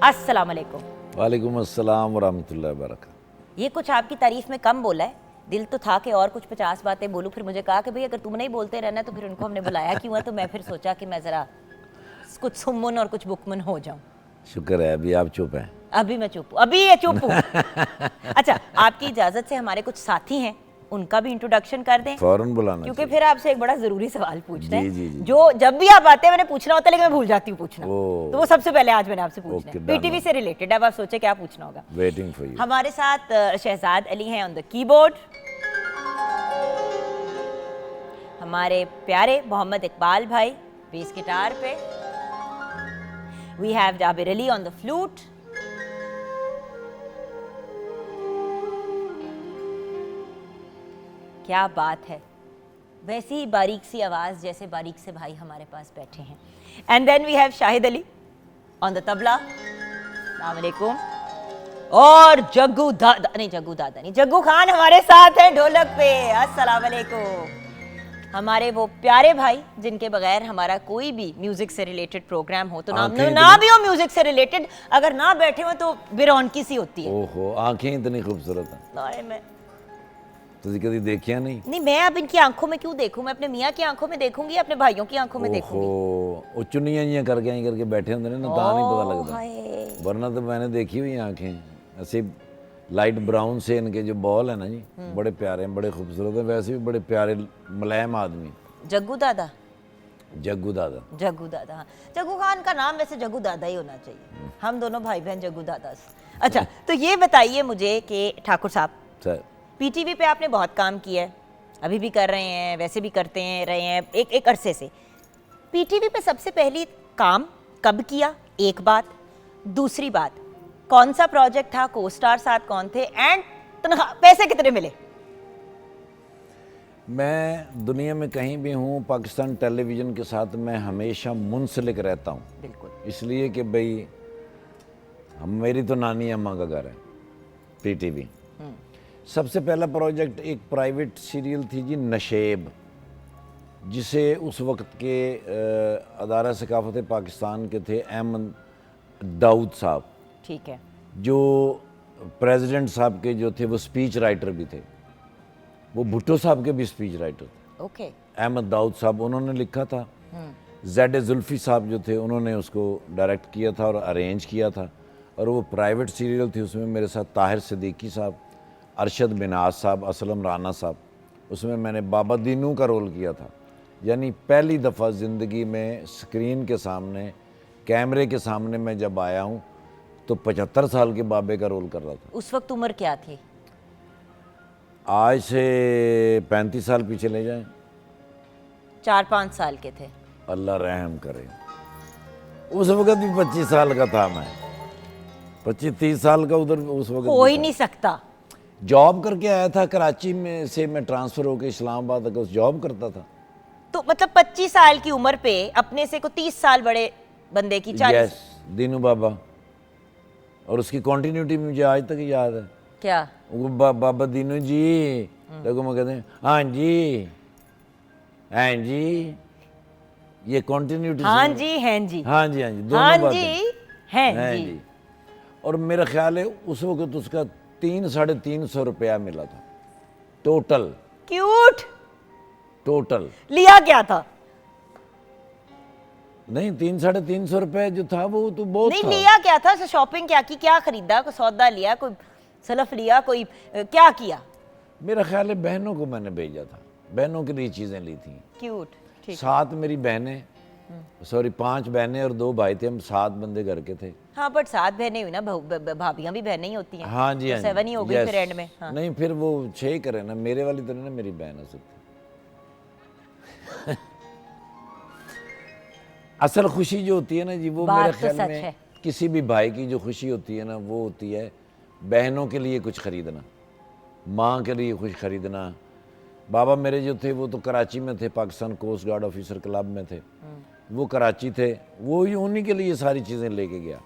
A: अस्सलाम वालेकुम।
D: वालेकुम अस्सलाम व रहमतुल्लाहि व बरकातहू।
A: ये कुछ आपकी तारीफ में कम बोला है, दिल तो था कि और कुछ 50 बातें बोलूँ, फिर मुझे कहा कि भाई अगर तुम नहीं बोलते रहना तो फिर उनको हमने बुलाया क्यों है, तो मैं फिर सोचा कि मैं ज़रा कुछ सुमन और कुछ बुकमन हो जाऊँ।
D: शुक्र है अभी आप चुप हैं।
A: अभी मैं चुप हूँ, अभी ये चुप हूँ। अच्छा, आपकी इजाज़त से हमारे कुछ साथी हैं, उनका भी इंट्रोडक्शन कर दें,
D: फौरन बुलाना
A: क्योंकि
D: चाहिए।
A: फिर आपसे एक बड़ा ज़रूरी सवाल पूछना है,
D: जी।
A: जो जब भी आप आते हैं मैंने पूछना होता है लेकिन मैं भूल जाती हूँ पूछना,
D: ओह।
A: तो वो सबसे पहले आज मैंने आपसे पूछना है।
D: Okay, done.
A: पीटीवी से रिलेटेड, अब आप सोचे क्या पूछना होगा।
D: Waiting for you.
A: हमारे साथ शहजाद अली हैं ऑन द कीबोर्ड, हमारे प्यारे मोहम्मद इकबाल भाई बेस गिटार पे, we have Jabir Ali on the flute, क्या बात है, वैसी ही बारीक सी आवाज़ जैसे बारीक से भाई हमारे पास बैठे हैं। And then we have Shahid Ali on the tabla, अस्सलाम वालेकुम। और जग्गू दादा नहीं, जग्गू खान हमारे साथ है ढोलक पे, अस्सलाम वालेकुम। हमारे वो प्यारे भाई जिनके बगैर हमारा कोई भी म्यूजिक से रिलेटेड प्रोग्राम हो तो ना भी हो म्यूजिक से रिलेटेड, अगर ना बैठे हो तो बेरौनकी सी होती है।
D: ओहो, आंखें इतनी खूबसूरत हैं।
A: मैं
D: तुझे कभी देखिया नहीं?
A: मैं अब इनकी आंखों में क्यों देखूं, मैं अपने मियाँ की आंखों में देखूंगी, अपने भाइयों की आंखों में देखूंगी।
D: ओहो, चुनियां जियां करके बैठे होंगे ना, तां नहीं पता लगता,
A: हाय।
D: वरना तो मैंने देखी हुई आंखें ऐसे लाइट ब्राउन से, इनके जो बॉल है ना जी, बड़े प्यारे हैं, बड़े खूबसूरत हैं, वैसे भी बड़े प्यारे मुलायम आदमी।
A: जग्गू दादा
D: जग्गू दादा।
A: जग्गू दादा, हाँ। जग्गू खान का नाम वैसे जग्गू दादा ही होना चाहिए, हम दोनों भाई बहन जग्गू दादा। अच्छा, तो ये बताइए मुझे कि ठाकुर साहब,
D: सर
A: पीटीवी पे आपने बहुत काम किया है, अभी भी कर रहे हैं, वैसे भी करते हैं रहे हैं एक अरसे से। पीटीवी पे सबसे पहली काम कब किया, एक बात। दूसरी बात, कौन सा प्रोजेक्ट था, को स्टार साथ कौन थे, एंड तनख्वाह पैसे कितने मिले?
D: मैं दुनिया में कहीं भी हूँ, पाकिस्तान टेलीविज़न के साथ मैं हमेशा मुंसलिक रहता हूँ,
A: बिल्कुल।
D: इसलिए कि भाई मेरी तो नानी अम्मा का घर है पीटीवी। सबसे पहला प्रोजेक्ट एक प्राइवेट सीरियल थी जी, नशेब, जिसे उस वक्त के अदारा सकाफ़त पाकिस्तान के थे अहमद दाऊद साहब,
A: ठीक है।
D: जो प्रेसिडेंट साहब के जो थे वो स्पीच राइटर भी थे, वो भुट्टो साहब के भी स्पीच राइटर थे।
A: ओके।
D: अहमद दाऊद साहब उन्होंने लिखा था, ज़ेड जुल्फ़ी साहब जो थे उन्होंने उसको डायरेक्ट किया था और अरेंज किया था, और वो प्राइवेट सीरियल थी। उसमें मेरे साथ ताहिर सिद्दीकी साहब, अरशद बिनाज साहब, असलम राना साहब, उसमें मैंने बाबा दीनू का रोल किया था। यानी पहली दफ़ा ज़िंदगी में स्क्रीन के सामने, कैमरे के सामने मैं जब आया हूँ तो 75 साल के बाबे का रोल कर रहा था।
A: उस वक्त उम्र क्या थी?
D: आज से 35 साल पीछे ले जाएं,
A: 4-5 साल के थे।
D: अल्लाह रहम करे। उस वक्त भी 25 साल का था मैं, 25-30 साल का उधर उस वक्त
A: हो
D: भी
A: ही
D: था।
A: नहीं सकता।
D: जॉब करके आया था कराची में से, मैं ट्रांसफ़र होकर इस्लामाबाद तक जॉब करता था।
A: तो मतलब 25 साल की उम्र पे अपने से को 30 साल बड़े बंदे की 40।
D: यस, दीनू बाबा, और उसकी कंटिन्यूटी मुझे आज तक याद है।
A: क्या?
D: वो बाबा दीनू जी, लोगों में कहते हैं हाँ जी, हाँ जी, ये कंटिन्यूटी।
A: हाँ जी, हैं जी,
D: हाँ जी, हाँ जी, दोनों
A: हाँ
D: बातें।
A: जी, हैं
D: हाँ
A: जी।
D: जी। और मेरा ख्याल है उस वक्त उसका 300-350 रुपया मिला था टोटल।
A: क्यूट।
D: टोटल
A: लिया क्या था?
D: नहीं, 300-350 रुपये जो था वो तो बहुत
A: नहीं,
D: था।
A: लिया क्या था? शॉपिंग क्या की, क्या खरीदा, कोई सौदा लिया, कोई सलफ लिया, कोई क्या किया?
D: मेरा ख्याल है बहनों को मैंने भेजा था, बहनों के लिए चीज़ें ली थी।
A: क्यूट। ठीक।
D: 7 मेरी बहनें, सॉरी 5 बहनें और 2 भाई थे, हम 7 बंदे घर के थे।
A: हाँ, बट 7 बहनें हुई ना, भाभियां भी बहनें ही होती हैं।
D: हाँ जी,
A: तो
D: हाँ जी,
A: 7 ही हो गई
D: yes।
A: फिर एंड में। हाँ।
D: नहीं, फिर वो 6 ही करे ना, मेरे वाली तो नहीं ना, मेरी बहन हो सकती। असल खुशी जो होती है ना जी, वो
A: बात
D: मेरे
A: तो
D: ख्याल
A: सच
D: में
A: है।
D: किसी भी भाई की जो खुशी होती है ना, वो होती है बहनों के लिए कुछ खरीदना, माँ के लिए कुछ खरीदना। बाबा मेरे जो थे वो तो कराची में थे, Pakistan coast guard officer club में थे, वो कराची थे, वो ही उन्हीं के लिए सारी चीज़ें लेके गया।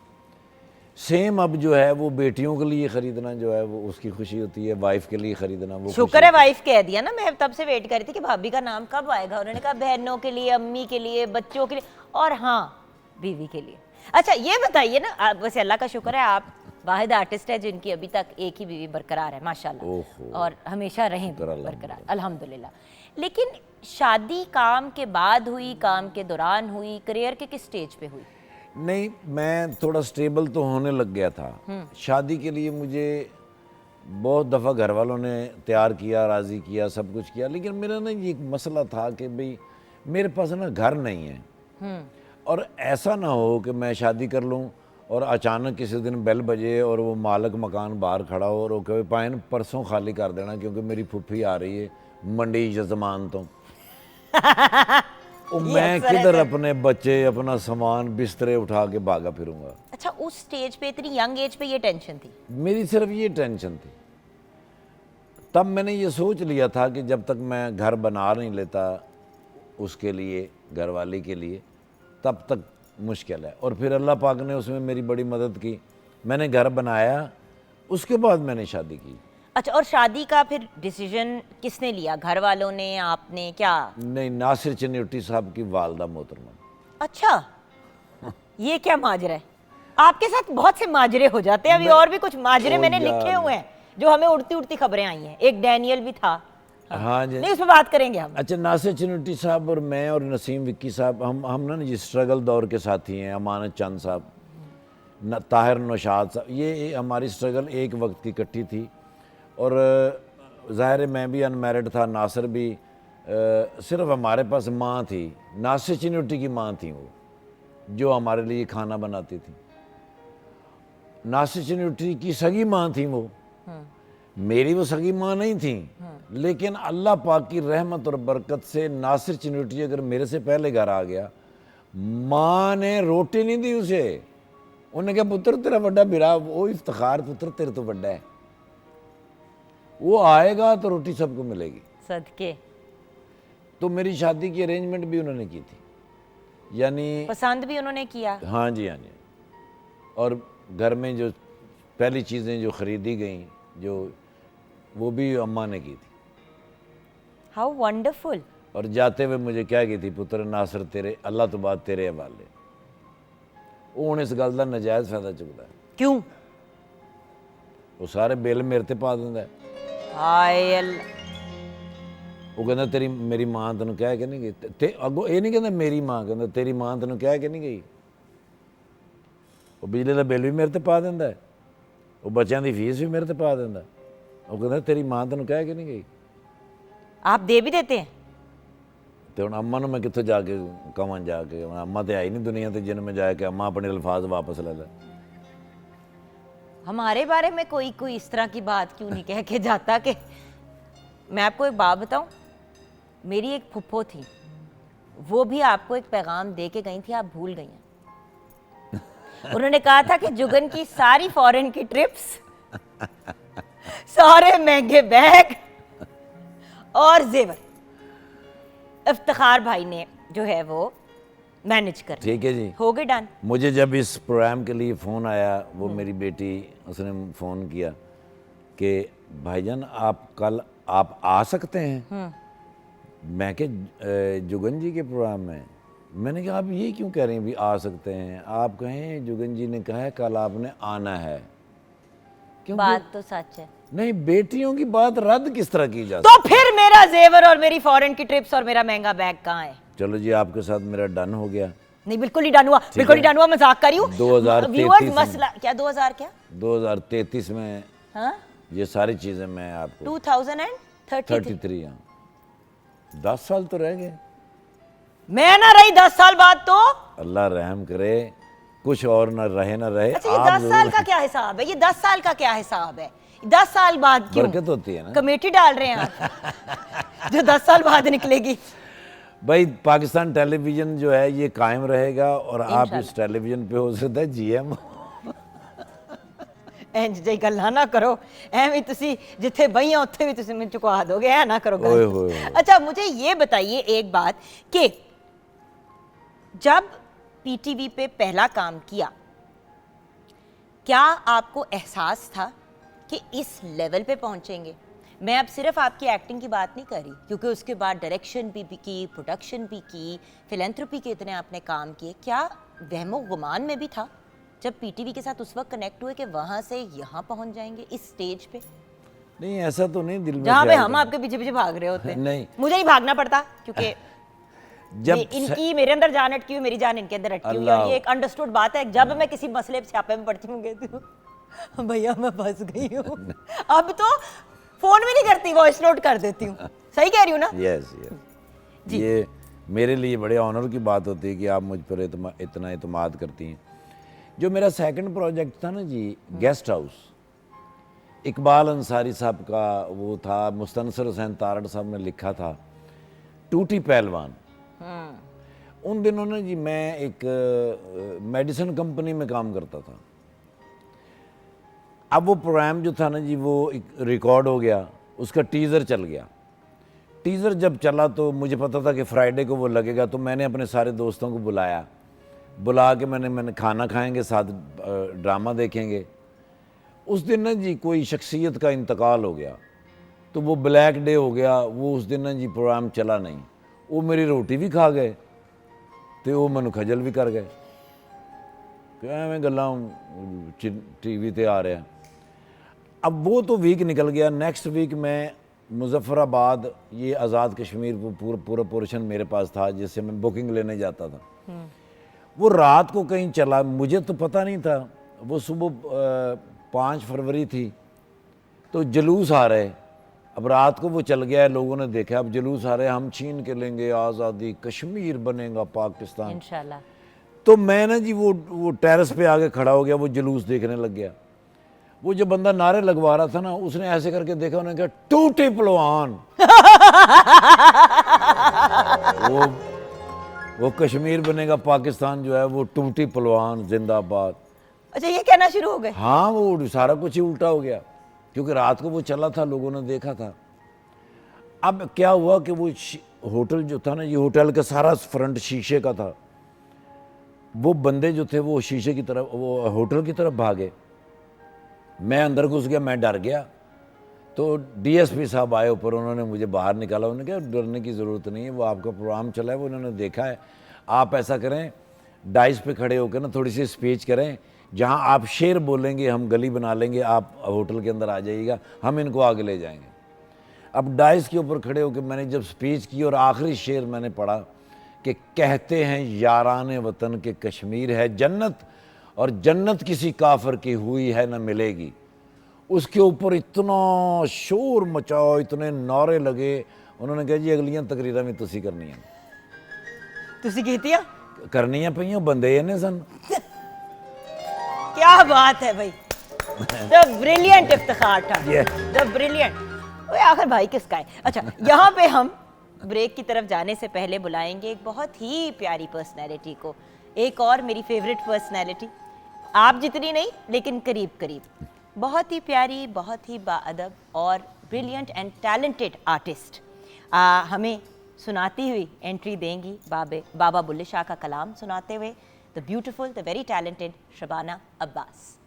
D: सेम अब जो है वो बेटियों के लिए ख़रीदना जो है वो उसकी खुशी होती है, वाइफ के लिए ख़रीदना वो
A: शुक्र है वाइफ कह दिया ना, मैं तब से वेट कर रही थी कि भाभी का नाम कब आएगा। उन्होंने कहा बहनों के लिए, अम्मी के लिए, बच्चों के लिए, और हाँ, बीवी के लिए। अच्छा, ये बताइए ना, वैसे अल्लाह का शुक्र है आप वाहिद आर्टिस्ट है जिनकी अभी तक एक ही बीवी बरकरार है, माशाल्लाह, और हमेशा रहें बरकरार, अल्हम्दुलिल्लाह। लेकिन शादी काम के बाद हुई, काम के दौरान हुई, करियर के किस स्टेज पे हुई?
D: नहीं, मैं थोड़ा स्टेबल तो होने लग गया था। शादी के लिए मुझे बहुत दफ़ा घर वालों ने तैयार किया, राज़ी किया, सब कुछ किया, लेकिन मेरा ना ये एक मसला था कि भाई मेरे पास ना घर नहीं है, और ऐसा ना हो कि मैं शादी कर लूँ और अचानक किसी दिन बेल बजे और वो मालिक मकान बाहर खड़ा हो और वो कहे पाइन परसों खाली कर देना क्योंकि मेरी फुफ्फी आ रही है मंडी जजमान तो मैं किधर अपने बच्चे, अपना सामान, बिस्तरे उठा के भागा फिरूंगा।
A: अच्छा, उस स्टेज पे, इतनी यंग एज पे ये टेंशन थी?
D: मेरी सिर्फ ये टेंशन थी। तब मैंने ये सोच लिया था कि जब तक मैं घर बना नहीं लेता उसके लिए, घरवाली के लिए, तब तक मुश्किल है। और फिर अल्लाह पाक ने उसमें मेरी बड़ी मदद की, मैंने घर बनाया, उसके बाद मैंने शादी की।
A: अच्छा, और शादी का फिर डिसीजन किसने लिया, घर वालों ने, आपने, क्या?
D: नहीं, नासिर चन्योटी साहब की वालदा मोहतरमा।
A: अच्छा, ये क्या माजरा है? आपके साथ बहुत से माजरे हो जाते हैं, अभी और भी कुछ माजरे मैंने लिखे हुए हैं जो हमें उड़ती उड़ती खबरें आई हैं। एक डैनियल भी था।
D: हाँ जी,
A: नहीं, उस पर बात करेंगे हम।
D: अच्छा, नासिर चन्योटी साहब और मैं और नसीम विक्की साहब, हम ना जी स्ट्रगल दौर के साथी हैं। अमानत चंद साहब, ताहिर नौशाद साहब, ये हमारी स्ट्रगल एक वक्त की इकट्ठी थी। और ज़ाहिर है मैं भी अनमैरिड था, नासिर भी सिर्फ हमारे पास माँ थी, नासिर चिन्नुटी की माँ थी वो, जो हमारे लिए खाना बनाती थी। नासिर चिन्नुटी की सगी माँ थी वो, मेरी वो सगी माँ नहीं थी, लेकिन अल्लाह पाक की रहमत और बरकत से नासिर चिन्नुटी अगर मेरे से पहले घर आ गया, माँ ने रोटी नहीं दी उसे। उन्हें कहा पुत्र तेरा बड़ा बिरा, वो इफ्तिखार पुत्र तेरे तो बड़ा है, वो आएगा तो रोटी सबको मिलेगी।
A: सदके।
D: तो मेरी शादी की अरेंजमेंट भी उन्होंने की थी, यानी
A: पसंद भी उन्होंने किया।
D: हाँ जी, हाँ जी। और घर में जो पहली चीज़ें जो ख़रीदी गई, जो वो भी अम्मा ने की थी।
A: How wonderful.
D: और जाते हुए मुझे क्या की थी, पुत्र नासिर तेरे अल्लाह तो बात तेरे हवाले। वो हूँ इस गल का नजायज़ फायदा चुकता है।
A: क्यों?
D: वो सारे बिल मेरे ते पा दिंदा है।
A: हाय अल्लाह।
D: वो कहता तेरी मेरी माँ तेन कह के नहीं गई ते अगो, ये नहीं कहता मेरी माँ, कहता तेरी माँ तेन कह के नहीं गई। वो बिजली का बिल भी मेरे ते पा दिंदा है, वो बच्चों की फीस भी मेरे ते पा दिंदा है। वो कहता तेरी माँ तेन कह के नहीं गई।
A: आप दे भी देते हैं?
D: तो हम अम्मा मैं कितों जाके कवां, जाके अम्मा तो आई नहीं दुनिया ते जिन में जाके अम्मा अपने अल्फाज वापस ले ले।
A: हमारे बारे में कोई इस तरह की बात क्यों नहीं कह के जाता? कि मैं आपको एक बात बताऊं, मेरी एक फुप्पो थी, वो भी आपको एक पैगाम दे के गई थी, आप भूल गई हैं। उन्होंने कहा था कि जुगन की सारी फॉरेन की ट्रिप्स, सारे महंगे बैग और जेवर इफ्तिखार भाई ने जो है वो मैनेज कर।
D: ठीक है जी,
A: हो गए डन।
D: मुझे जब इस प्रोग्राम के लिए फ़ोन आया, वो मेरी बेटी उसने फ़ोन किया कि भाईजान आप कल आप आ सकते हैं। मैं क्या जुगन जी के प्रोग्राम में? मैंने कहा आप ये क्यों कह रहे हैं भी आ सकते हैं? आप कहें जुगन जी ने कहा है कल आपने आना है।
A: बात तो सच है।
D: नहीं, बेटियों की बात रद्द किस तरह की जा
A: तो फिर मेरा जेवर और मेरी फॉरेन की ट्रिप्स और मेरा महंगा बैग कहाँ है?
D: चलो जी, आपके साथ मेरा डन हो गया।
A: नहीं, बिल्कुल नहीं डन हुआ, बिल्कुल नहीं डन हुआ, मजाक कर रही हूँ।
D: 2033 में।
A: मसला क्या 2000 क्या
D: 2033 में
A: हाँ
D: ये सारी चीज़ें मैं आपको
A: 2033
D: 33 हाँ 10 साल तो रह गए।
A: मैं ना रही 10 साल बाद तो।
D: अल्लाह रहम करे, कुछ और ना रहे ना रहे।
A: अच्छा, ये 10 साल का क्या हिसाब है? ये 10 साल का क्या हिसाब है? 10 साल बाद क्यों
D: बरकत होती है ना,
A: कमेटी डाल रहे हैं आप जो 10 साल बाद निकलेगी?
D: भाई पाकिस्तान टेलीविजन जो है ये कायम रहेगा और आप इस टेलीविजन पे हो सकता है जीएम।
A: इंज जी गल्ला ना करो, एवं तुसी जिथे बही हो उत्थे भी तुसी मैं चुका दोगे, है ना करो
D: ओए
A: गल।
D: होए होए।
A: अच्छा, मुझे ये बताइए एक बात कि जब पीटीवी पे पहला काम किया, क्या आपको एहसास था कि इस लेवल पे पहुंचेंगे? मैं अब सिर्फ आपकी एक्टिंग की बात नहीं कर रही, क्योंकि उसके बाद डायरेक्शन भी की, प्रोडक्शन भी की, फिलैंथ्रोपी के इतने आपने काम किए। क्या वहमो गुमान में भी था जब पीटीवी के साथ उस वक्त कनेक्ट हुए कि वहां से यहाँ पहुंच जाएंगे इस स्टेज पे?
D: नहीं, ऐसा तो नहीं दिल में
A: जहाँ पे
D: ख्याल
A: हम
D: था।
A: आपके पीछे पीछे भाग रहे होते हैं।
D: नहीं।
A: मुझे नहीं भागना पड़ता, क्योंकि
D: जब
A: इनकी मेरे अंदर जान अटकी हुई, मेरी जान इनके अंदर अटकी हुई, और ये एक अंडरस्टूड बात है। जब मैं किसी मसले स्यापे में पड़ती हूँ, कहती हूँ भैया मैं फंस गई हूँ, अब तो फोन भी नहीं करती, वॉइस नोट कर देती हूँ। सही कह रही हूँ ना?
D: यस यस, ये मेरे लिए बड़े ऑनर की बात होती है कि आप मुझ पर इतना इत्मीनान करती हैं। जो मेरा सेकंड प्रोजेक्ट था ना जी, गेस्ट हाउस, इकबाल अंसारी साहब का वो था, मुस्तनसर हुसैन तारड़ साहब ने लिखा था, टूटी पहलवान। उन दिनों ने जी मैं एक मेडिसिन कंपनी में काम करता था। अब वो प्रोग्राम जो था ना जी वो एक रिकॉर्ड हो गया, उसका टीज़र चल गया। टीज़र जब चला तो मुझे पता था कि फ्राइडे को वो लगेगा, तो मैंने अपने सारे दोस्तों को बुला के मैंने खाना खाएंगे, साथ ड्रामा देखेंगे। उस दिन ना जी कोई शख्सियत का इंतकाल हो गया, तो वो ब्लैक डे हो गया। वो उस दिन ना जी प्रोग्राम चला नहीं। वो मेरी रोटी भी खा गए तो वो मैनू खजल भी कर गए कि एवें गल्लां टीवी ते आ रहा। अब वो तो वीक निकल गया। नेक्स्ट वीक मैं मुजफ्फराबाद, ये आज़ाद कश्मीर पूरा पोर्शन मेरे पास था जिससे मैं बुकिंग लेने जाता था। वो रात को कहीं चला, मुझे तो पता नहीं था। वो सुबह 5 फरवरी थी, तो जुलूस आ रहे अब रात को वो चल गया है, लोगों ने देखा, अब जुलूस आ रहे हैं, हम छीन के लेंगे आज़ादी, कश्मीर बनेगा पाकिस्तान।
A: इंशाल्लाह।
D: तो मैं ना जी वो टेरेस पे आके खड़ा हो गया, वो जुलूस देखने लग गया। वो जो बंदा नारे लगवा रहा था ना, उसने ऐसे करके देखा, उन्होंने कहा टूटी पलवान। वो कश्मीर बनेगा पाकिस्तान जो है वो टूटी पलवान जिंदाबाद।
A: अच्छा, ये कहना शुरू हो गए?
D: हाँ, वो सारा कुछ ही उल्टा हो गया, क्योंकि रात को वो चला था, लोगों ने देखा था। अब क्या हुआ कि वो होटल जो था ना, ये होटल का सारा फ्रंट शीशे का था। वो बंदे जो थे वो शीशे की तरफ, वो होटल की तरफ भागे। मैं अंदर घुस गया, मैं डर गया। तो डीएसपी साहब आए ऊपर, उन्होंने मुझे बाहर निकाला। उन्होंने कहा डरने की ज़रूरत नहीं है, वो आपका प्रोग्राम चला है, वो उन्होंने देखा है। आप ऐसा करें, डाइस पे खड़े होकर ना थोड़ी सी स्पीच करें, जहां आप शेर बोलेंगे हम गली बना लेंगे, आप होटल के अंदर आ जाइएगा, हम इनको आगे ले जाएंगे। अब डाइस के ऊपर खड़े होकर मैंने जब स्पीच की और आखिरी शेर मैंने पढ़ा कि कहते हैं यारान वतन के कश्मीर है जन्नत, और जन्नत किसी काफिर की हुई है न मिलेगी। उसके ऊपर इतना शोर मचाओ, इतने नारे लगे। उन्होंने कहा जी अगलियां तकरीरां भी तुसी करनी है।
A: तुसी कीतियां?
D: करनियां पईयां, बंदे इन्ने सन।
A: क्या बात है भाई, द ब्रिलियंट इफ्तिखार था, द ब्रिलियंट। ओए आखिर भाई किसका है? अच्छा, यहाँ पे हम ब्रेक की तरफ जाने से पहले बुलाएंगे एक बहुत ही प्यारी पर्सनैलिटी को, एक और मेरी फेवरेट पर्सनैलिटी, आप जितनी नहीं लेकिन करीब करीब। बहुत ही प्यारी, बहुत ही बाअदब और ब्रिलियंट एंड टैलेंटेड आर्टिस्ट हमें सुनाती हुई एंट्री देंगी बाबा बुल्ले शाह का कलाम सुनाते हुए, the beautiful, the very talented Shabana Abbas.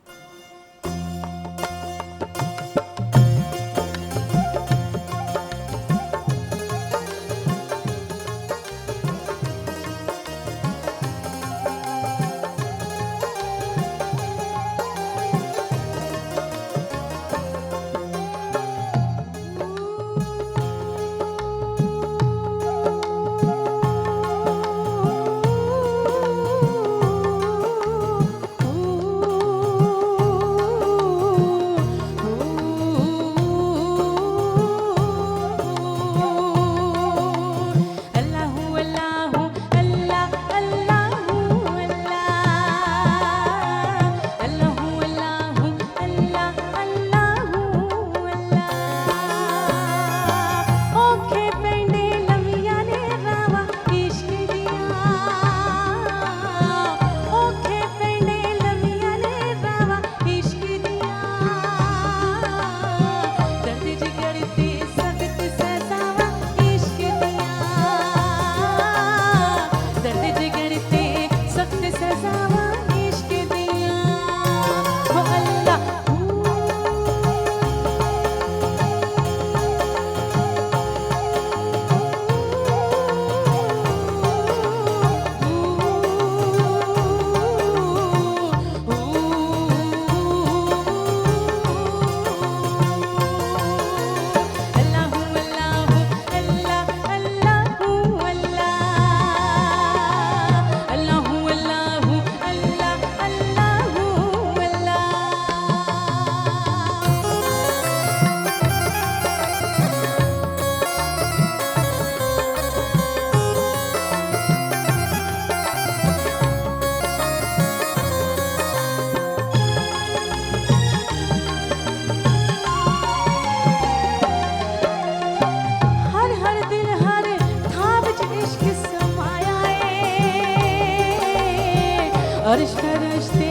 E: अर्श रश्ते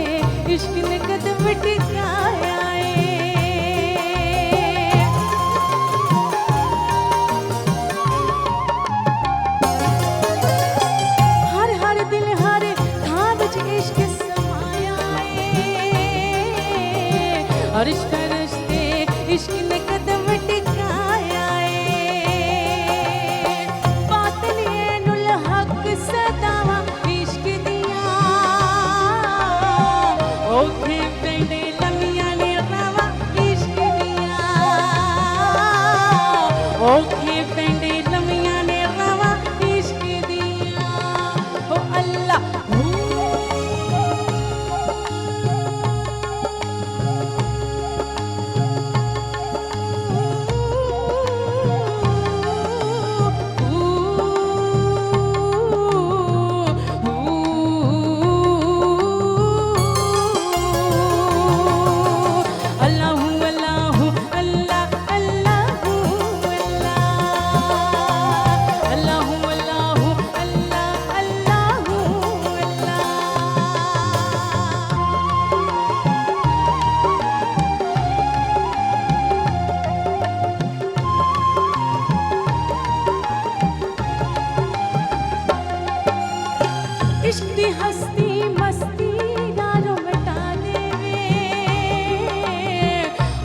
E: इश्क ने कदम टिकाया हर हर दिल हर था बिच इश्क समाया अर्श रश्ते इश्क ने कदम टिकाया बातिल नुल हक सदावा इश्क दिया ओखे पेंडे लमिया ने रावा इश्क दिया ओखे पेंडे लमिया ने रावा इश्क दिया ओ अल्लाह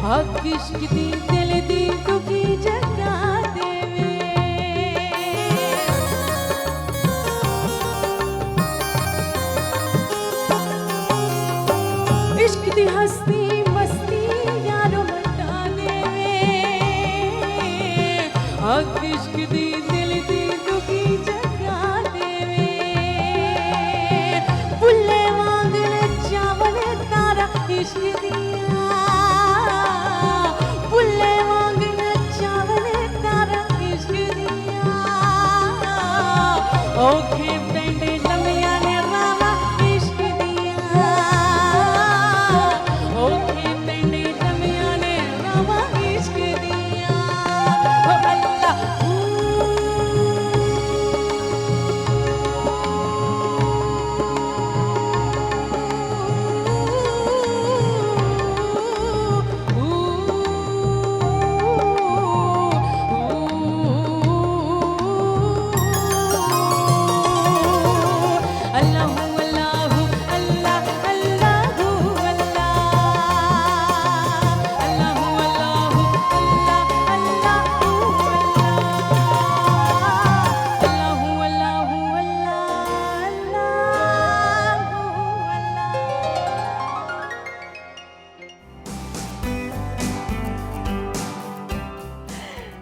E: हक इश्क दी दिल दी दुखी जगा देवे इश्क दी हस्ती मस्ती यारो मटा देवे हक इश्क दी दिल दी दुखी जगा देवे फुल्ले वांग चावल तारा इश्क दिया फुल्ले वांग चावल तारा इश्क दिया ओखे पेंडे लमिया ने रावा इश्क दिया ओखे पेंडे लमिया ने रावा इश्क दिया ओ अल्लाह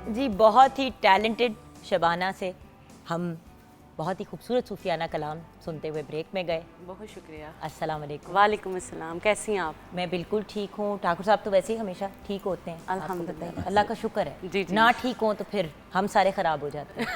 A: जी बहुत ही टैलेंटेड शबाना से हम बहुत ही खूबसूरत सूफियाना कलाम सुनते हुए ब्रेक में गए।
F: बहुत शुक्रिया।
A: अस्सलाम वालेकुम।
F: वालेकुम अस्सलाम। कैसी हैं आप?
A: मैं बिल्कुल ठीक हूँ। ठाकुर साहब तो वैसे ही हमेशा ठीक होते हैं, आपको
F: अल्हम्दुलिल्लाह।
A: बताइए। अल्लाह का शुक्र है।
F: जी, जी।
A: ना ठीक हो तो फिर हम सारे खराब हो जाते हैं।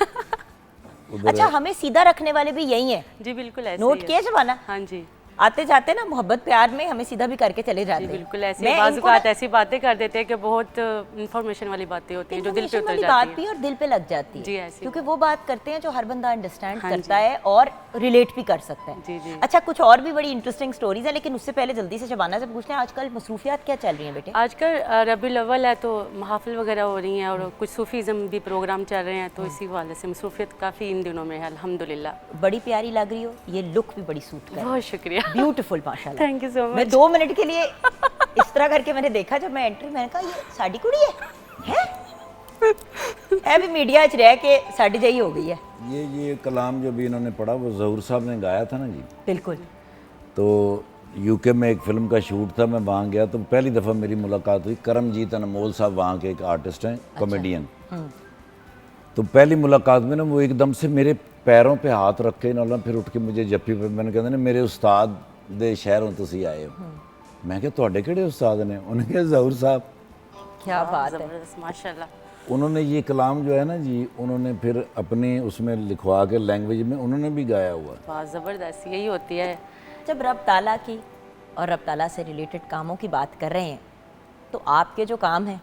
D: उधर
A: अच्छा, हमें सीधा रखने वाले भी यही हैं।
F: जी बिल्कुल ऐसे
A: नोट
F: ही है।
A: किए शबाना?
F: हाँ जी
A: आते जाते ना मोहब्बत प्यार में हमें सीधा भी करके चले जाते
F: जी
A: हैं।
F: बिल्कुल ऐसे
A: मैं
F: बाज़
A: इनको
F: औक़ात
A: ना-
F: ऐसी बातें कर देते हैं कि बहुत इंफॉर्मेशन वाली बातें होती हैं जो दिल पे
A: Information
F: उतर
A: वाली
F: जाती
A: बात
F: हैं।
A: भी और दिल पे लग जाती है।
F: जी, ऐसी
A: क्योंकि वो बात करते हैं जो हर बंदा अंडरस्टैंड
F: हाँ
A: करता है और रिलेट भी कर सकता है।
F: जी, जी।
A: अच्छा, कुछ और भी बड़ी इंटरेस्टिंग स्टोरीज है, लेकिन उससे पहले जल्दी से शबाना से पूछते हैं आजकल मसरूफियात क्या चल रही हैं बेटे?
F: आजकल रबीउल अव्वल है तो महफिल वगैरह हो रही हैं और कुछ सूफीज़म भी प्रोग्राम चल रहे हैं तो इसी वाले से मसरूफियत काफ़ी इन दिनों में है अल्हम्दुलिल्लाह।
A: बड़ी प्यारी लग रही हो, ये लुक भी बड़ी सूट कर रही
F: बहुत शुक्रिया।
A: है। ब्यूटीफुल माशाल्लाह।
F: थैंक यू सो
A: मैं
F: मच।
A: 2 मिनट के लिए इस तरह करके मैंने देखा जब मैं एंट्री, मैंने कहा ये साडी कुड़ी है है भी मीडिया च रह के साडी जही हो गई है।
D: ये कलाम जो भी इन्होंने पढ़ा वो ज़हूर साहब ने गाया था ना जी।
A: बिल्कुल।
D: तो यूके में एक फ़िल्म का शूट था, मैं वहाँ गया तो पहली दफ़ा मेरी मुलाकात हुई। करमजीत अनमोल साहब वहाँ के एक आर्टिस्ट हैं, कॉमेडियन। तो पहली मुलाकात में ना वो एकदम से मेरे पैरों पे हाथ रख के ना फिर उठ के मुझे जप्फी पे मैंने कहते ना मेरे उस्ताद दे शहरों तुसी आए हो। मैं क्या तुहाडे किहड़े उस्ताद ने? उन्होंने कहा ज़हूर साहब।
A: क्या बात है।
F: ज़बरदस्त माशाल्लाह।
D: उन्होंने ये कलाम जो है ना जी, उन्होंने फिर अपने उसमें लिखवा के लैंग्वेज में उन्होंने भी गाया हुआ।
F: वाह ज़बरदस्त, यही होती है।
A: जब रब ताला की और रब ताला से रिलेटेड कामों की बात कर रहे हैं तो आपके जो काम हैं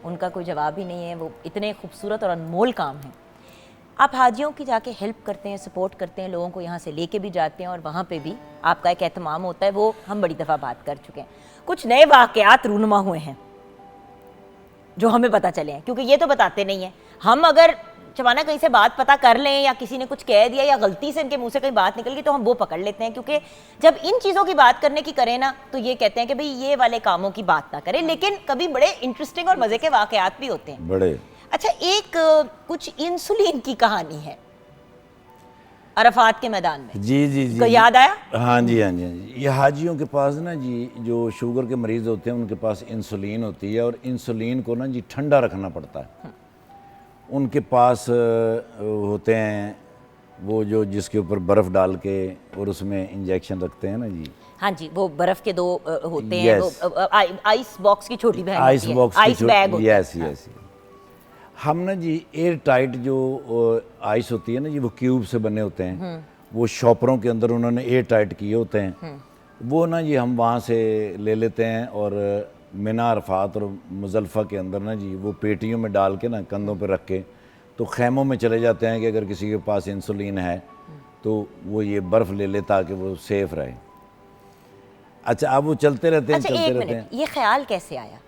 A: उनका कोई जवाब ही नहीं है। वो इतने खूबसूरत और अनमोल काम हैं। आप हाजियों की जाके हेल्प करते हैं, सपोर्ट करते हैं, लोगों को यहाँ से लेके भी जाते हैं और वहाँ पे भी आपका एक एहतमाम होता है। वो हम बड़ी दफ़ा बात कर चुके हैं। कुछ नए वाक़यात रूनुमा हुए हैं जो हमें पता चले हैं, क्योंकि ये तो बताते नहीं हैं। हम अगर शबाना कहीं से बात पता कर लें या किसी ने कुछ कह दिया या गलती से इनके मुंह से कहीं बात निकल गई तो हम वो पकड़ लेते हैं, क्योंकि जब इन चीज़ों की बात करने की करें ना तो ये कहते हैं कि भाई ये वाले कामों की बात ना करें, लेकिन कभी बड़े इंटरेस्टिंग और मज़े के वाक़यात भी होते हैं।
D: बड़े।
A: अच्छा, एक कुछ इंसुलिन की कहानी है अरफात के मैदान में,
D: जी जी जी।
A: को याद आया?
D: हाँ जी हाँ जी हाँ जी। ये हाजियों के पास ना जी जो शुगर के मरीज़ होते हैं उनके पास इंसुलिन होती है और इंसुलिन को ना जी ठंडा रखना पड़ता है। उनके पास होते हैं वो जो जिसके ऊपर बर्फ़ डाल के और उसमें इंजेक्शन रखते हैं ना जी।
A: हाँ जी, वो बर्फ के 2 होते हैं।
D: Yes.
A: वो आइस बॉक्स की छोटी बहन
D: आइस
A: होती है।
D: बॉक्स
A: आइस बैग होता है।
D: Yes yes. हम ना जी एयर टाइट जो आइस होती है ना जी, वो क्यूब से बने होते हैं। वो शॉपरों के अंदर उन्होंने एयर टाइट किए होते हैं। वो ना जी हम वहाँ से ले लेते हैं और मिना अरफात और मुजल्फ़ा के अंदर ना जी वो पेटियों में डाल के ना कंधों पे रख के तो खैमों में चले जाते हैं कि अगर किसी के पास इंसुलिन है तो वो ये बर्फ़ ले ले ताकि वो सेफ़ रहे। अच्छा, अब वो चलते रहते हैं
A: अच्छा,
D: चलते
A: एक
D: रहते हैं।
A: मिनट, ये ख्याल कैसे आया?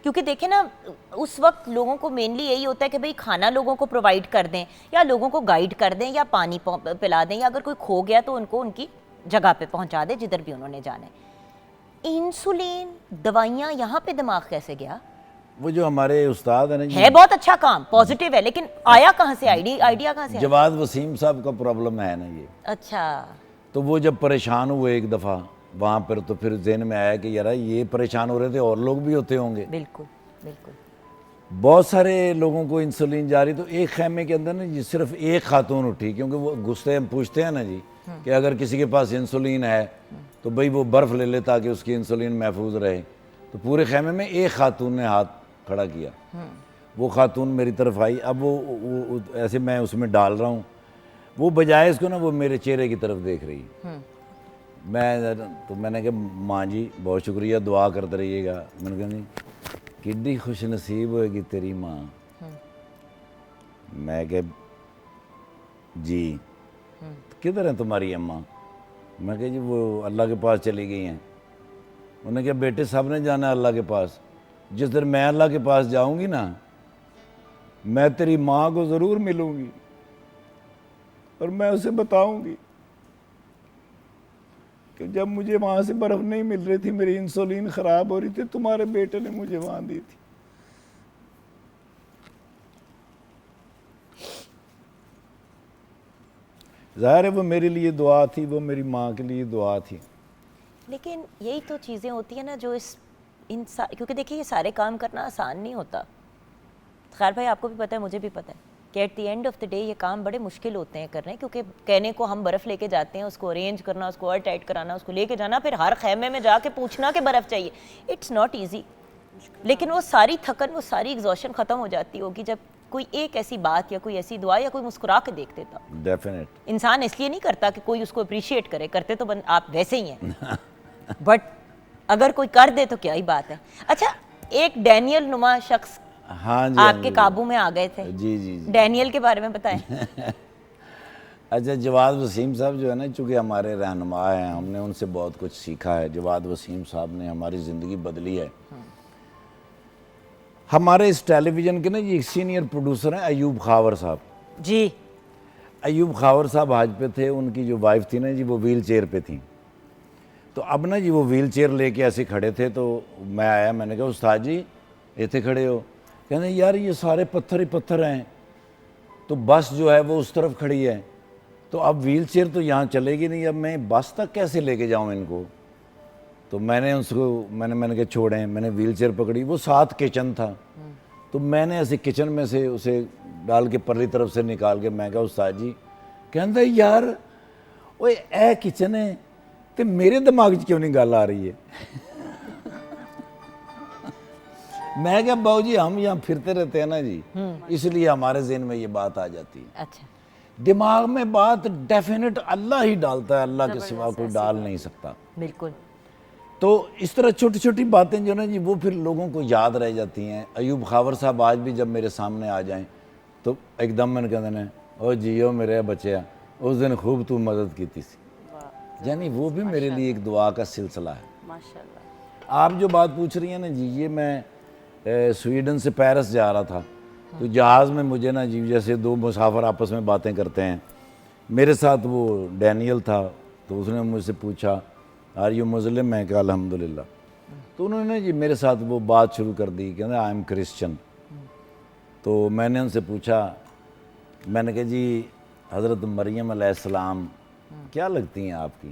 A: क्योंकि देखें ना, उस वक्त लोगों को मेनली यही होता है कि भाई खाना लोगों को प्रोवाइड कर दें या लोगों को गाइड कर दें या पानी पिला दें या अगर कोई खो गया तो उनको उनकी जगह पे पहुंचा दें जिधर भी उन्होंने जाना है। इंसुलिन दवाइयाँ, यहाँ पे दिमाग कैसे गया?
D: वो जो हमारे उस्ताद है ना जी,
A: है बहुत अच्छा काम, पॉजिटिव है, लेकिन आया कहाँ से आइडिया कहाँ से आया?
D: जवाद वसीम साहब का प्रॉब्लम है ना ये।
A: अच्छा,
D: तो वो जब परेशान हुए एक दफ़ा वहाँ पर, तो फिर ज़हन में आया कि यार ये परेशान हो रहे थे, और लोग भी होते होंगे।
A: बिल्कुल बिल्कुल।
D: बहुत सारे लोगों को इंसुलिन जा रही, तो एक खैमे के अंदर ना जी सिर्फ एक खातून उठी, क्योंकि वो गुस्से हम पूछते हैं ना जी कि अगर किसी के पास इंसुलिन है तो भाई वो बर्फ़ ले ले ताकि उसकी इंसुलिन महफूज रहे। तो पूरे खैमे में एक खातून ने हाथ खड़ा किया। वो खातून मेरी तरफ आई, अब वो ऐसे मैं उसमें डाल रहा हूँ, वो बजाय इसको ना वो मेरे चेहरे की तरफ देख रही। मैंने कहा माँ जी बहुत शुक्रिया, दुआ करते रहिएगा। मैंने कहा नहीं, किड्डी खुश नसीब होएगी तेरी माँ। मैं कहा जी किधर है तुम्हारी अम्मा? मैं कहा जी वो अल्लाह के पास चली गई हैं। उन्होंने कहा बेटे सब ने जाना है अल्लाह के पास, जिस दिन मैं अल्लाह के पास जाऊंगी ना, मैं तेरी माँ को ज़रूर मिलूंगी और मैं उसे बताऊंगी कि जब मुझे वहाँ से बर्फ़ नहीं मिल रही थी, मेरी इंसुलिन ख़राब हो रही थी, तुम्हारे बेटे ने मुझे वहाँ दी थी। ज़ाहिर है वो मेरे लिए दुआ थी, वो मेरी माँ के लिए दुआ थी।
A: लेकिन यही तो चीज़ें होती हैं ना जो क्योंकि देखिए ये सारे काम करना आसान नहीं होता। खैर भाई आपको भी पता है, मुझे भी पता है कि at the end of the day ये काम बड़े मुश्किल होते हैं करने, क्योंकि कहने को हम बर्फ़ लेके जाते हैं, उसको अरेंज करना, उसको और टाइट कराना, उसको लेके जाना, फिर हर खैमे में जाके पूछना कि बर्फ़ चाहिए, इट्स नॉट ईजी। लेकिन वो सारी थकन, वो सारी एग्जॉशन ख़त्म हो जाती होगी जब कोई एक ऐसी बात या कोई ऐसी दुआ या कोई मुस्कुरा के देख देता।
D: डेफिनेट।
A: इंसान इसलिए नहीं करता कि कोई उसको अप्रिशिएट करे, करते तो आप वैसे ही हैं बट अगर कोई कर दे तो क्या ही बात है। अच्छा, एक डैनियल नुमा शख्स
D: हाँ जी,
A: आपके काबू में आ गए थे।
D: जी जी जी।
A: डैनियल के बारे में बताएं।
D: अच्छा, जवाद वसीम साहब जो है ना, चूँकि हमारे रहनुमा हैं, हमने उनसे बहुत कुछ सीखा है। जवाद वसीम साहब ने हमारी ज़िंदगी बदली है। हमारे इस टेलीविज़न के ना जी एक सीनियर प्रोड्यूसर हैं अयूब खावर साहब
A: जी।
D: अयूब खावर साहब हज पे थे, उनकी जो वाइफ थी ना जी वो व्हील चेयर पे थी। तो अब ना जी वो व्हील चेयर लेके ऐसे खड़े थे, तो मैं आया, मैंने कहा उस्ताद जी इतने खड़े हो? कहते यार ये सारे पत्थर ही पत्थर हैं, तो बस जो है वो उस तरफ खड़ी है, तो अब व्हील चेयर तो यहाँ चलेगी नहीं, अब मैं बस तक कैसे लेके जाऊँ इनको? तो मैंने उसको मैंने कहा छोड़ें, मैंने व्हील चेयर पकड़ी। वो साथ किचन था, तो मैंने ऐसे किचन में से उसे डाल के परली तरफ से निकाल के मैं कहा उस्ताद जी, कहता यार वो ए किचन है तो मेरे दिमाग च क्यों नहीं गल आ रही है? मैं क्या बाबू जी हम यहाँ फिरते रहते हैं ना जी, इसलिए हमारे ज़हन में ये बात आ जाती है।
A: अच्छा,
D: दिमाग में बात डेफिनेट अल्लाह ही डालता है, अल्लाह के सिवा कोई डाल नहीं सकता।
A: बिल्कुल।
D: तो इस तरह छोटी छोटी बातें जो ना जी वो फिर लोगों को याद रह जाती हैं। अयूब खावर साहब आज भी जब मेरे सामने आ जाएं तो एकदम मैंने कहते हैं ओ जियो मेरे बच्चे, उस दिन खूब तू मदद की थी। यानी वो भी मेरे लिए एक दुआ का सिलसिला है।
F: माशाल्लाह।
D: आप जो बात पूछ रही हैं ना जी, ये मैं स्वीडन से पेरिस जा रहा था, तो जहाज़ में मुझे ना जी जैसे दो मुसाफिर आपस में बातें करते हैं, मेरे साथ वो डैनियल था, तो उसने मुझसे पूछा आर यू मुस्लिम? मैं कहा अल्हम्दुलिल्लाह। तो उन्होंने जी मेरे साथ वो बात शुरू कर दी, कहते आई एम क्रिश्चियन। तो मैंने उनसे पूछा, मैंने कहा जी हज़रत मरियम अलैहिस्सलाम क्या लगती हैं आपकी?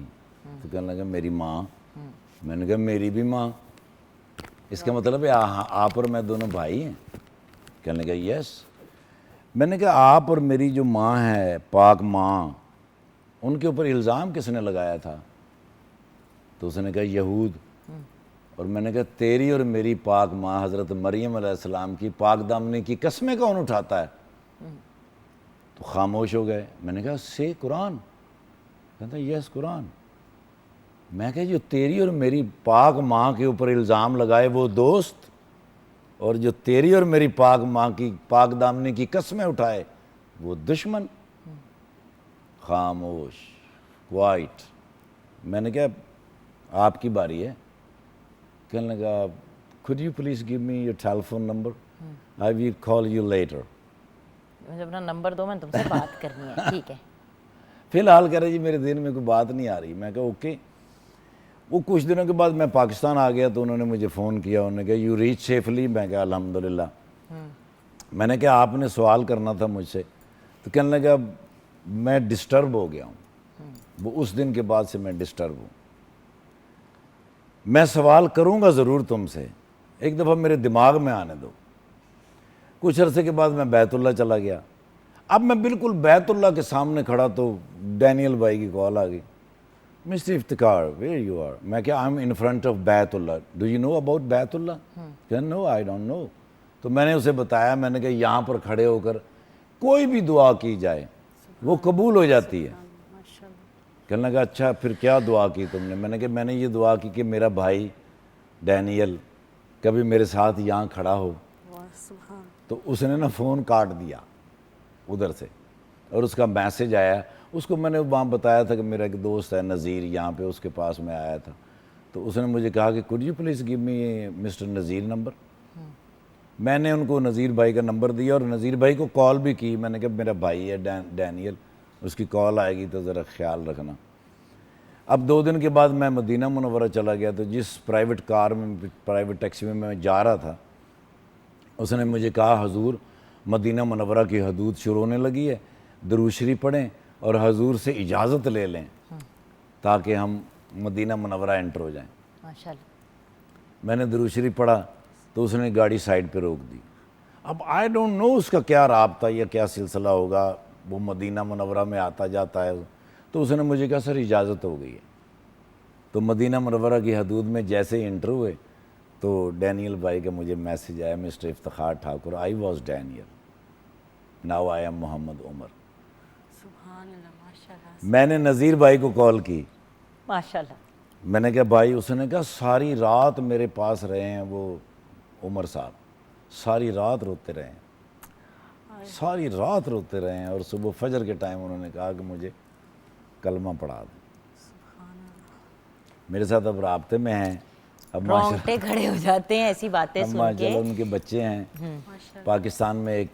D: तो कहने लगा मेरी माँ। मैंने कहा मेरी भी माँ, इसका मतलब है आप और मैं दोनों भाई हैं? कहने लगा यस। मैंने कहा आप और मेरी जो माँ है पाक माँ, उनके ऊपर इल्ज़ाम किसने लगाया था? तो उसने कहा यहूद। और मैंने कहा तेरी और मेरी पाक माँ हज़रत मरियम अलैहिस्सलाम की पाक दामनी की कसमें कौन उठाता है? तो खामोश हो गए। मैंने कहा से कुरान। कहता यस कुरान। मैं कहा जो तेरी और मेरी पाक माँ के ऊपर इल्ज़ाम लगाए वो दोस्त, और जो तेरी और मेरी पाक माँ की पाक दामनी की कसमें उठाए वो दुश्मन। खामोश, क्वाइट। मैंने कहा आपकी बारी है। कहने लगा could you please give me your telephone number? I will call you later.
A: मुझे अपना नंबर दो, मैं तुमसे बात करनी है। ठीक है।
D: फिलहाल कह रहे जी मेरे दिन में कोई बात नहीं आ रही। मैं कहा ओके। वो कुछ दिनों के बाद मैं पाकिस्तान आ गया तो उन्होंने मुझे फ़ोन किया, उन्होंने कहा यू रीच सेफली। मैं कहा अल्हम्दुलिल्लाह। मैंने कहा आपने सवाल करना था मुझसे, तो कहने लगा मैं डिस्टर्ब हो गया हूँ। वो उस दिन के बाद से मैं डिस्टर्ब हूँ। मैं सवाल करूँगा ज़रूर तुमसे, एक दफ़ा मेरे दिमाग में आने दो। कुछ अरसे के बाद मैं बैतुल्ला चला गया। अब मैं बिल्कुल बैतुल्ला के सामने खड़ा तो डैनियल भाई की कॉल आ गई, mister Iftikhar where you are. मैं क्या I am in front of Baitullah, do you know about Baitullah? No I don't know. तो मैंने उसे बताया, मैंने कहा यहाँ पर खड़े होकर कोई भी दुआ की जाए वो कबूल हो जाती है। कहने लगा अच्छा फिर क्या दुआ की तुमने? मैंने कहा मैंने ये दुआ की कि मेरा भाई डैनियल कभी मेरे साथ यहाँ खड़ा हो। तो उसने ना फ़ोन काट दिया उधर से, और उसका मैसेज आया। उसको मैंने वहाँ बताया था कि मेरा एक दोस्त है नज़ीर, यहाँ पे उसके पास मैं आया था। तो उसने मुझे कहा कि could you please give me mister Nazir number. मैंने उनको नज़ीर भाई का नंबर दिया और नज़ीर भाई को कॉल भी की। मैंने कहा मेरा भाई है डैनियल, उसकी कॉल आएगी तो ज़रा ख्याल रखना। अब 2 दिन के बाद मैं मदीना मुनव्वरा चला गया, तो जिस प्राइवेट कार में, प्राइवेट टैक्सी में मैं जा रहा था, उसने मुझे कहा हजूर मदीना मुनव्वरा की हदूद शुरू होने लगी है, दुरूद शरीफ पढ़ें और हजूर से इजाज़त ले लें ताकि हम मदीना मुनव्वरा एंटर हो जाएं।
A: माशाल्लाह।
D: मैंने दुरूद शरीफ पढ़ा तो उसने गाड़ी साइड पे रोक दी। अब आई डोंट नो उसका क्या राब्ता या क्या सिलसिला होगा, वो मदीना मुनव्वरा में आता जाता है। तो उसने मुझे कहा सर इजाज़त हो गई है। तो मदीना मुनव्वरा की हदूद में जैसे ही एंटर हुए तो डैनियल भाई का मुझे मैसेज आया, mister Iftikhar Thakur, I was Daniel, now I am Mohammad Umar.
F: सुभान अल्लाह, माशाल्लाह।
D: मैंने नज़ीर भाई को कॉल की,
A: माशाल्लाह।
D: मैंने कहा भाई, उसने कहा सारी रात मेरे पास रहे हैं वो उमर साहब, सारी रात रोते रहे हैं, सारी रात रोते रहे हैं, और सुबह फजर के टाइम उन्होंने कहा कि मुझे कलमा पढ़ा दो। मेरे साथ अब राब्ते में हैं। अब
A: रोंगटे खड़े हो जाते हैं ऐसी बातें सुन के।
D: माशाल्लाह उनके बच्चे हैं। पाकिस्तान में एक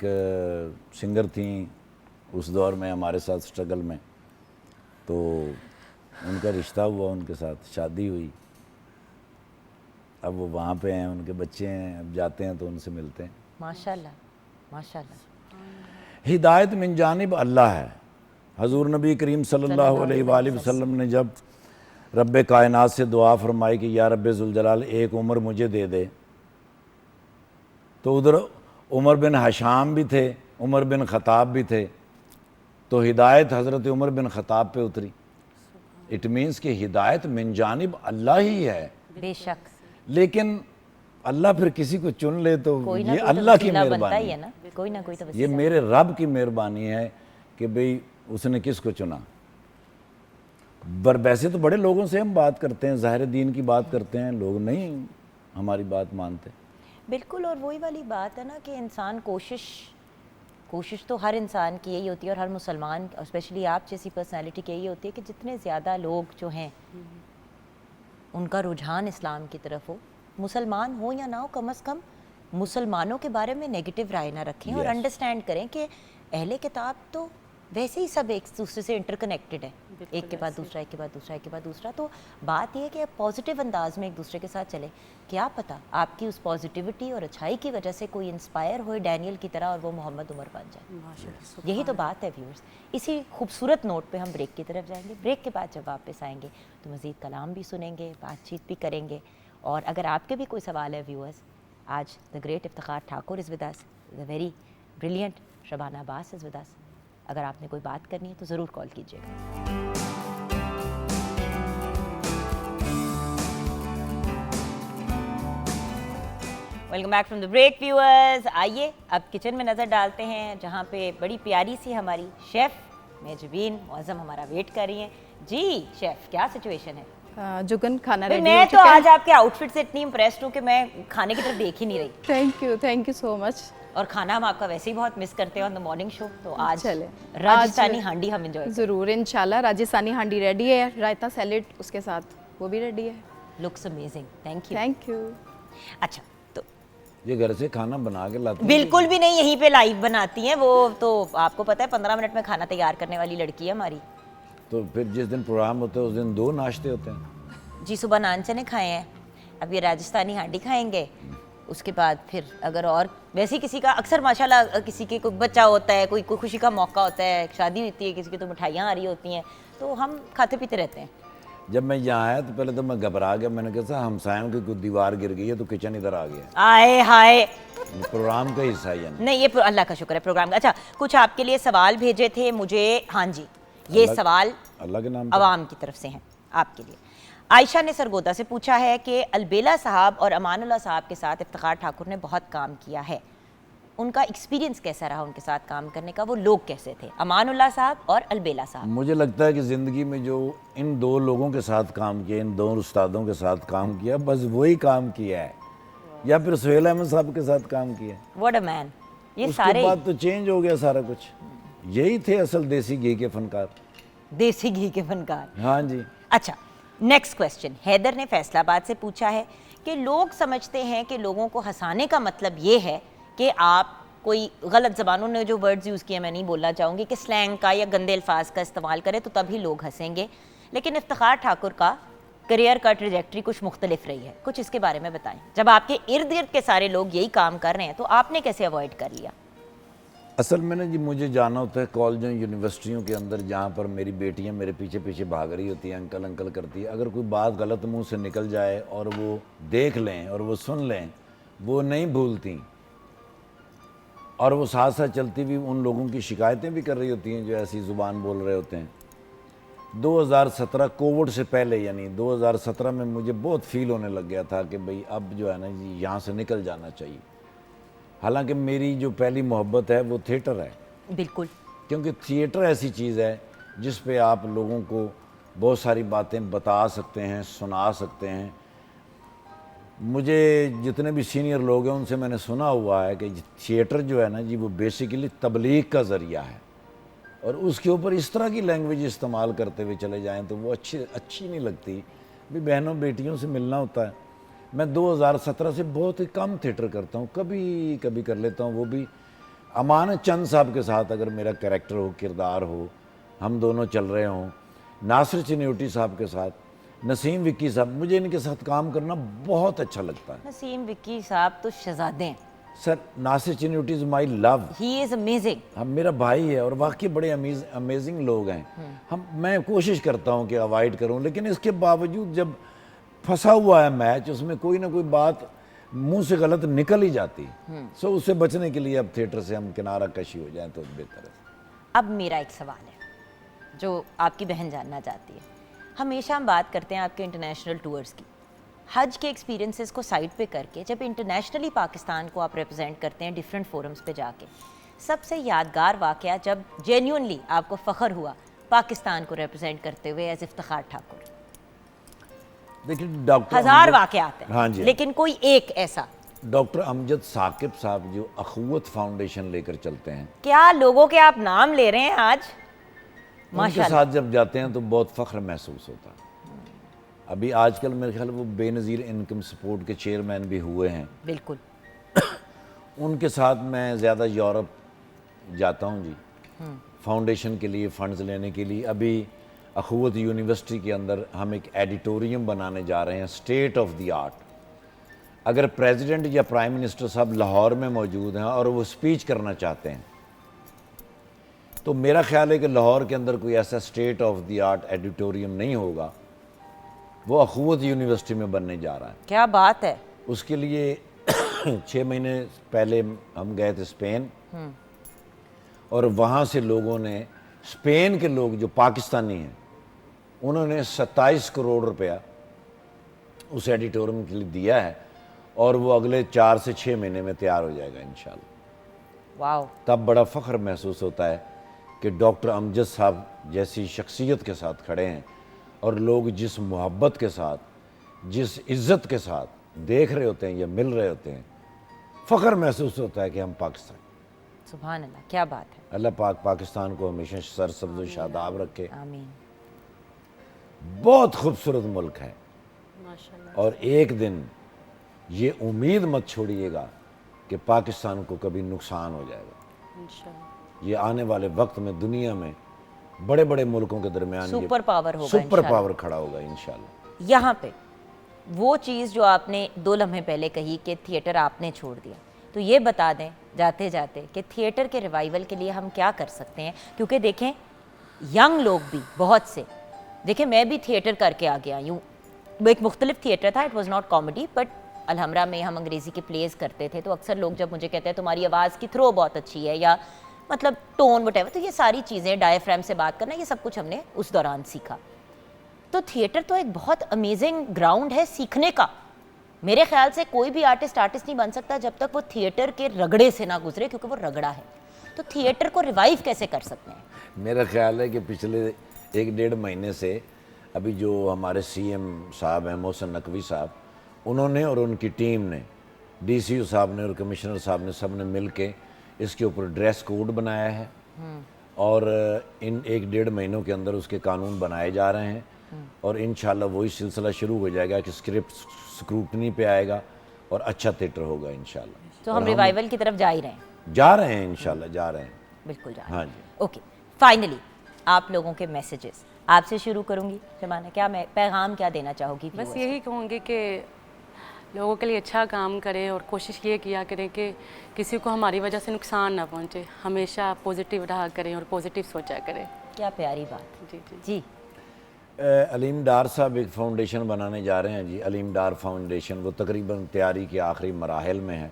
D: सिंगर थी उस दौर में हमारे साथ स्ट्रगल में, तो उनका रिश्ता हुआ, उनके साथ शादी हुई। अब वो वहाँ पे हैं, उनके बच्चे हैं, अब जाते हैं तो उनसे मिलते हैं।
A: माशाल्लाह माशाल्लाह।
D: हिदायत मिन जानिब अल्लाह है। हजूर नबी करीम सल्लल्लाहु अलैहि वसल्लम ने जब रब्बे कायनात से दुआ फरमाई कि या रब्बे ज़ुल जलाल एक उमर मुझे दे दे, तो उधर उमर बिन हशाम भी थे, उमर बिन ख़त्ताब भी थे, तो हिदायत हज़रत उमर बिन ख़त्ताब पे उतरी। इट मीन्स कि हिदायत मिन जानिब अल्लाह ही है।
A: बेशक।
D: लेकिन अल्लाह फिर किसी को चुन ले तो
A: कोई ना
D: ये
A: कोई तो
D: अल्लाह की
A: वसीला बनता
D: मेहरबानी
A: ही है ना, कोई ना कोई तो
D: ये
A: वसीला।
D: मेरे रब की मेहरबानी है कि भाई उसने किसको चुना। वैसे तो बड़े लोगों से हम बात करते हैं, ज़ाहिर दीन की बात करते हैं, लोग नहीं हमारी बात मानते।
A: बिल्कुल, और वही वाली बात है ना कि इंसान कोशिश तो हर इंसान की यही होती है, और हर मुसलमान और स्पेशली आप जैसी पर्सनालिटी की यही होती है कि जितने ज़्यादा लोग जो हैं उनका रुझान इस्लाम की तरफ हो, मुसलमान हो या ना हो, कम से कम मुसलमानों के बारे में नेगेटिव राय ना रखें और
D: Yes.
A: अंडरस्टैंड करें कि अहले किताब तो वैसे ही सब एक दूसरे से इंटरकनेक्टेड है, एक के बाद दूसरा, एक के बाद दूसरा, एक के बाद दूसरा। तो बात यह है कि आप पॉजिटिव अंदाज में एक दूसरे के साथ चलें। क्या पता आपकी उस पॉजिटिविटी और अच्छाई की वजह से कोई इंस्पायर हो डैनियल की तरह और वो मोहम्मद उमर बन जाए। यही तो बात है व्यूअर्स। इसी खूबसूरत नोट पे हम ब्रेक की तरफ जाएंगे। ब्रेक के बाद जब वापस आएंगे तो मज़ीद कलाम भी सुनेंगे, बातचीत भी करेंगे, और अगर आपके भी कोई सवाल है व्यूअर्स, आज the great Iftikhar Thakur is with us, the very brilliant Shabana Abbas is with us. अगर आपने कोई बात करनी है तो ज़रूर कॉल कीजिएगा। Welcome back from the break viewers. आइए अब किचन में नज़र डालते हैं, जहाँ पे बड़ी प्यारी सी हमारी शेफ़ मेजबीन मौज़म हमारा वेट कर रही हैं। जी शेफ़, क्या सिचुएशन है?
B: जुगन खाना
A: भाई,
B: रेडी
A: मैं
B: हो
A: तो
B: चुका है।
A: आज आपके आउटफिट से इतनी इम्प्रेस्ड हूँ कि मैं खाने की तरफ देख ही नहीं रही,
B: थैंक यू सो मच।
A: और खाना हम आपका वैसे ही बहुत मिस करते हैं ऑन द मॉर्निंग शो। तो आज
B: चले,
A: राजस्थानी
B: आज
A: हांडी हम एंजॉय
B: ज़रूर, इंशाल्लाह। राजस्थानी हांडी रेडी है, रायता सैलेड उसके साथ वो भी रेडी है।
A: Looks amazing. Thank you.
B: Thank you.
A: अच्छा, तो
D: ये घर से खाना बना के लाते हैं?
A: बिल्कुल भी नहीं, यहीं पे लाइव बनाती हैं वो। तो आपको पता है 15 मिनट में खाना तैयार करने वाली लड़की है हमारी।
D: तो फिर जिस दिन प्रोग्राम होता है उस दिन 2 नाश्ते होते हैं।
A: जी सुबह नान चने खाए हैं, अब ये राजस्थानी हांडी खाएंगे, उसके बाद फिर अगर और वैसे ही किसी का अक्सर माशाल्लाह किसी के कोई बच्चा होता है, कोई खुशी का मौका होता है, शादी होती है, किसी की तो मिठाइयाँ आ रही होती हैं, तो हम खाते पीते रहते हैं।
D: जब मैं यहाँ आया तो पहले तो मैं घबरा गया, मैंने कहा हमसायों की कोई दीवार गिर गई है तो किचन इधर आ गया।
A: आए हाय,
D: ये प्रोग्राम का हिस्सा ही है ना।
A: नहीं ये अल्लाह का शुक्र है प्रोग्राम का। अच्छा, कुछ आपके लिए सवाल भेजे थे मुझे, हाँ जी, ये सवाल
D: अल्लाह के नाम पे।
A: अवाम की तरफ से हैं आपके लिए। आयशा ने सरगोदा से पूछा है कि अलबेला साहब और अमानुल्लाह साहब के साथ इफ्तिखार ठाकुर ने बहुत काम किया है, उनका एक्सपीरियंस कैसा रहा उनके साथ काम करने का, वो लोग कैसे थे, अमानुल्लाह साहब और अलबेला साहब?
D: मुझे लगता है कि ज़िंदगी में जो इन दो लोगों के साथ काम किया, इन दो उस्तादों के साथ काम किया, बस वही काम किया है, या फिर सुहेल अहमद साहब के साथ काम किया है।
A: What a man. ये
D: उसके
A: सारे
D: बाद तो चेंज हो गया सारा कुछ। यही थे असल देसी घी के फनकार।
A: देसी घी के फनकार।
D: हाँ जी।
A: अच्छा, नेक्स्ट क्वेश्चन हैदर ने फैसलाबाद से पूछा है कि लोग समझते हैं कि लोगों को हंसाने का मतलब ये है कि आप कोई गलत ज़बानों ने जो वर्ड्स यूज़ किए मैं नहीं बोलना चाहूँगी, कि स्लैंग का या गंदे अल्फाज का इस्तेमाल करें तो तभी लोग हंसेंगे, लेकिन इफ्तिखार ठाकुर का करियर का ट्रेजेक्ट्री कुछ मुख्तलिफ रही है, कुछ इसके बारे में बताएं। जब आपके इर्द गिर्द के सारे लोग यही काम कर रहे हैं तो आपने कैसे अवॉइड कर लिया?
D: असल में ना जी, मुझे जाना होता है कॉलेजों यूनिवर्सिटियों के अंदर जहाँ पर मेरी बेटियाँ मेरे पीछे पीछे भाग रही होती हैं, अंकल अंकल करती है। अगर कोई बात गलत मुंह से निकल जाए और वो देख लें और वो सुन लें, वो नहीं भूलती, और वो साथ साथ चलती भी उन लोगों की शिकायतें भी कर रही होती हैं जो ऐसी ज़ुबान बोल रहे होते हैं। 2017 कोविड से पहले, यानी 2017 में मुझे बहुत फील होने लग गया था कि भाई अब जो है ना जी यहाँ से निकल जाना चाहिए। हालांकि मेरी जो पहली मोहब्बत है वो थिएटर है।
A: बिल्कुल।
D: क्योंकि थिएटर ऐसी चीज़ है जिस पे आप लोगों को बहुत सारी बातें बता सकते हैं, सुना सकते हैं। मुझे जितने भी सीनियर लोग हैं उनसे मैंने सुना हुआ है कि थिएटर जो है ना जी वो बेसिकली तबलीग का ज़रिया है, और उसके ऊपर इस तरह की लैंग्वेज इस्तेमाल करते हुए चले जाएं तो वो अच्छी नहीं लगती। भी बहनों बेटियों से मिलना होता है। मैं 2017 से बहुत ही कम थिएटर करता हूँ, कभी कभी कर लेता हूँ, वो भी अमान चंद साहब के साथ अगर मेरा कैरेक्टर हो, किरदार हो, हम दोनों चल रहे हों, नासिर चिन्योटी साहब के साथ, नसीम विक्की साहब, मुझे इनके साथ काम करना बहुत अच्छा लगता है।
A: नसीम विक्की साहब तो शहजादे हैं
D: sir. Nasir Chinioti is my love,
A: he is amazing.
D: हम मेरा भाई है और वाकई बड़े अमेजिंग लोग हैं। मैं कोशिश करता हूँ कि अवॉइड करूँ, लेकिन इसके बावजूद जब फंसा हुआ है मैच, उसमें कोई ना कोई बात मुंह से गलत निकल ही जाती। सो उससे बचने के लिए अब थिएटर से हम किनारा कशी हो जाएं तो बेहतर है।
A: अब मेरा एक सवाल है जो आपकी बहन जानना चाहती है। हमेशा हम बात करते हैं आपके इंटरनेशनल टूर्स की, हज के एक्सपीरियंसेस को साइड पे करके जब इंटरनेशनली पाकिस्तान को आप रिप्रेजेंट करते हैं डिफरेंट फोरम्स पे जाके, सबसे यादगार वाक़या जब जेन्युइनली आपको फ़ख्र हुआ पाकिस्तान को रिप्रेजेंट करते हुए एज इफ्तिखार ठाकुर?
D: देखिए डॉक्टर
A: हजार वाक़यात हैं,
D: हाँ जी,
A: लेकिन कोई एक ऐसा।
D: डॉक्टर अमजद साकिब साहब जो अखुवत फाउंडेशन लेकर चलते हैं,
A: क्या लोगों के आप नाम ले रहे हैं आज,
D: उनके
A: माशाल्लाह।
D: साथ जब जाते हैं तो बहुत फ़ख्र महसूस होता है। अभी आजकल मेरे ख्याल वो बेनज़ीर इनकम सपोर्ट के चेयरमैन भी हुए हैं।
A: बिल्कुल।
D: उनके साथ मैं ज़्यादा यूरोप जाता हूँ जी, फाउंडेशन के लिए फंड्स लेने के लिए। अभी अखुवत यूनिवर्सिटी के अंदर हम एक एडिटोरियम बनाने जा रहे हैं, स्टेट ऑफ द आर्ट। अगर प्रेसिडेंट या प्राइम मिनिस्टर साहब लाहौर में मौजूद हैं और वो स्पीच करना चाहते हैं तो मेरा ख्याल है कि लाहौर के अंदर कोई ऐसा स्टेट ऑफ द आर्ट एडिटोरियम नहीं होगा, वो अखुवत यूनिवर्सिटी में बनने जा रहा है।
A: क्या बात है।
D: उसके लिए 6 महीने पहले हम गए थे स्पेन, और वहाँ से लोगों ने, स्पेन के लोग जो पाकिस्तानी हैं, उन्होंने 27 करोड़ रुपया उस एडिटोरियम के लिए दिया है, और वो अगले 4 से 6 महीने में तैयार हो जाएगा इंशाल्लाह।
A: वाओ।
D: तब बड़ा फ़ख्र महसूस होता है कि डॉक्टर अमजद साहब जैसी शख्सियत के साथ खड़े हैं, और लोग जिस मोहब्बत के साथ, जिस इज़्ज़त के साथ देख रहे होते हैं या मिल रहे होते हैं, फ़ख्र महसूस होता है कि हम पाकिस्तान।
A: सुभान अल्लाह, क्या बात है।
D: अल्लाह पाक पाकिस्तान को हमेशा सरसब्ज़ शादाब रखे।
A: आमीन।
D: बहुत खूबसूरत मुल्क है,
F: माशाल्लाह।
D: और एक दिन ये उम्मीद मत छोड़िएगा कि पाकिस्तान को कभी नुकसान हो जाएगा।
F: इंशाल्लाह।
D: ये आने वाले वक्त में दुनिया में बड़े बड़े मुल्कों के दरमियान
A: सुपर पावर होगा
D: सुपर
A: इंशाल्लाह।
D: पावर खड़ा होगा इंशाल्लाह।
A: यहाँ पे वो चीज़ जो आपने 2 लम्हे पहले कही कि थिएटर आपने छोड़ दिया, तो ये बता दें जाते जाते कि थिएटर के रिवाइवल के लिए हम क्या कर सकते हैं? क्योंकि देखें यंग लोग भी बहुत से, देखें मैं भी थिएटर करके आ गया यूँ, एक मुख्तलिफ थिएटर था, it was not comedy, but Alhamra में हम अंग्रेज़ी के प्लेज़ करते थे, तो अक्सर लोग जब मुझे कहते हैं तुम्हारी आवाज़ की थ्रो बहुत अच्छी है या मतलब टोन वटेवर, तो ये सारी चीज़ें, डायफ्राम से बात करना, ये सब कुछ हमने उस दौरान सीखा। तो थिएटर तो एक बहुत अमेजिंग ग्राउंड है सीखने का। मेरे ख्याल से कोई भी आर्टिस्ट नहीं बन सकता जब तक वो थिएटर के रगड़े से ना गुजरे, क्योंकि वो रगड़ा है। तो थिएटर को रिवाइव कैसे कर सकते हैं?
D: मेरा ख्याल है कि पिछले 1-1.5 महीने से अभी जो हमारे सीएम साहब हैं मोहसिन नकवी साहब, उन्होंने और उनकी टीम ने, डीसीयू साहब ने और कमिश्नर साहब ने, सब ने मिल के इसके ऊपर ड्रेस कोड बनाया है और इन 1-1.5 महीनों के अंदर उसके कानून बनाए जा रहे हैं और इंशाल्लाह वही सिलसिला शुरू हो जाएगा कि स्क्रिप्ट स्क्रूटनी पे आएगा और अच्छा थिएटर होगा इंशाल्लाह।
A: तो हम रिवाइवल की तरफ जा ही रहे हैं?
D: जा रहे हैं इंशाल्लाह, जा रहे हैं,
A: बिल्कुल जा रहे हैं।
D: हाँ जी।
A: ओके, फाइनली आप लोगों के मैसेजेस, आपसे शुरू करूंगी शबाना, क्या मैं पैगाम क्या देना चाहोगी?
F: बस यही कहूँगी कि लोगों के लिए अच्छा काम करें और कोशिश ये किया करें कि किसी को हमारी वजह से नुकसान ना पहुँचे, हमेशा पॉजिटिव रहा करें और पॉजिटिव सोचा करें।
A: क्या प्यारी बात।
F: जी जी
A: जी
D: अलीम डार साहब एक फाउंडेशन बनाने जा रहे हैं जी, अलीम डार फाउंडेशन। वो तकरीबन तैयारी के आखिरी मराहल में है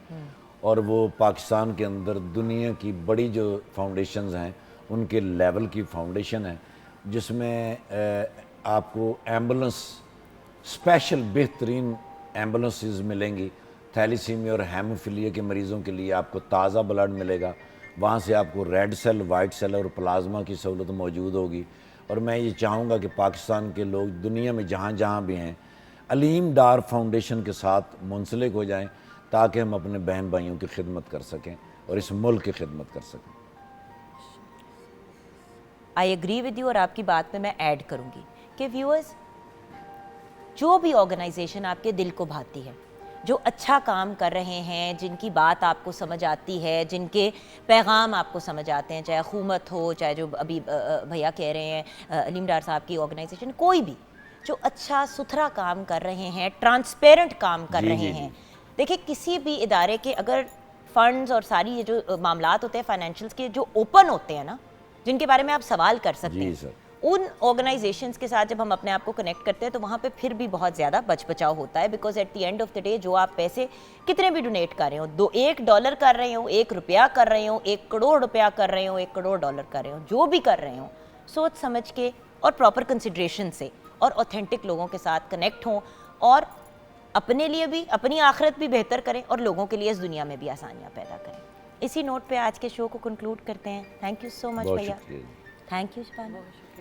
D: और वो पाकिस्तान के अंदर दुनिया की बड़ी जो फाउंडेशंस हैं उनके लेवल की फाउंडेशन है, जिसमें आपको एम्बुलेंस, स्पेशल बेहतरीन एम्बुलेंसेस मिलेंगी। थैलीसीमिया और हेमोफीलिया के मरीज़ों के लिए आपको ताज़ा ब्लड मिलेगा, वहाँ से आपको रेड सेल, वाइट सेल और प्लाज्मा की सहूलत मौजूद होगी। और मैं ये चाहूँगा कि पाकिस्तान के लोग दुनिया में जहाँ जहाँ भी हैं अलीम डार फाउंडेशन के साथ मुंसलिक हो जाएं, ताकि हम अपने बहन भाइयों की खिदमत कर सकें और इस मुल्क की खिदमत कर सकें।
A: आई एग्री विद यू, और आपकी बात में मैं ऐड करूँगी कि व्यूअर्स, जो भी ऑर्गेनाइजेशन आपके दिल को भाती है, जो अच्छा काम कर रहे हैं, जिनकी बात आपको समझ आती है, जिनके पैगाम आपको समझ आते हैं, चाहे हुकूमत हो, चाहे जो अभी भैया कह रहे हैं अलीम डार साहब की ऑर्गेनाइजेशन, कोई भी जो अच्छा सुथरा काम कर रहे हैं, ट्रांसपेरेंट काम कर रहे हैं। देखिए किसी भी इदारे के अगर फंड्स और सारी ये जो मामलात होते हैं फाइनेंशियल्स के जो ओपन होते हैं ना, जिनके बारे में आप सवाल कर सकते हैं,
D: सर,
A: उन ऑर्गेनाइजेशंस के साथ जब हम अपने आप को कनेक्ट करते हैं तो वहाँ पे फिर भी बहुत ज़्यादा बचाव होता है। Because at the end of the day जो आप पैसे कितने भी डोनेट कर रहे हो, $1 कर रहे हो, ₹1 कर रहे हो, $1 करोड़ कर रहे हो, $1 करोड़ कर रहे हो, जो भी कर रहे हो, सोच समझ के और प्रॉपर कंसिड्रेशन से और ऑथेंटिक लोगों के साथ कनेक्ट हों और अपने लिए भी, अपनी आखिरत भी बेहतर करें और लोगों के लिए इस दुनिया में भी आसानियाँ पैदा करें। इसी नोट पे आज के शो को कंक्लूड करते हैं। थैंक यू सो मच भैया, थैंक यू शबाना,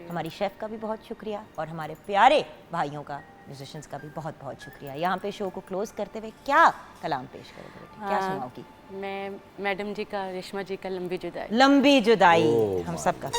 A: हमारी शेफ़ का भी बहुत शुक्रिया और हमारे प्यारे भाइयों का, म्यूजिशियंस का भी बहुत बहुत शुक्रिया। यहाँ पे शो को क्लोज करते हुए क्या कलाम पेश करोगे बेटी, क्या सुनाओगी?
F: मैं मैडम जी का, रेशमा जी का लंबी जुदाई।
A: लंबी जुदाई हम सब का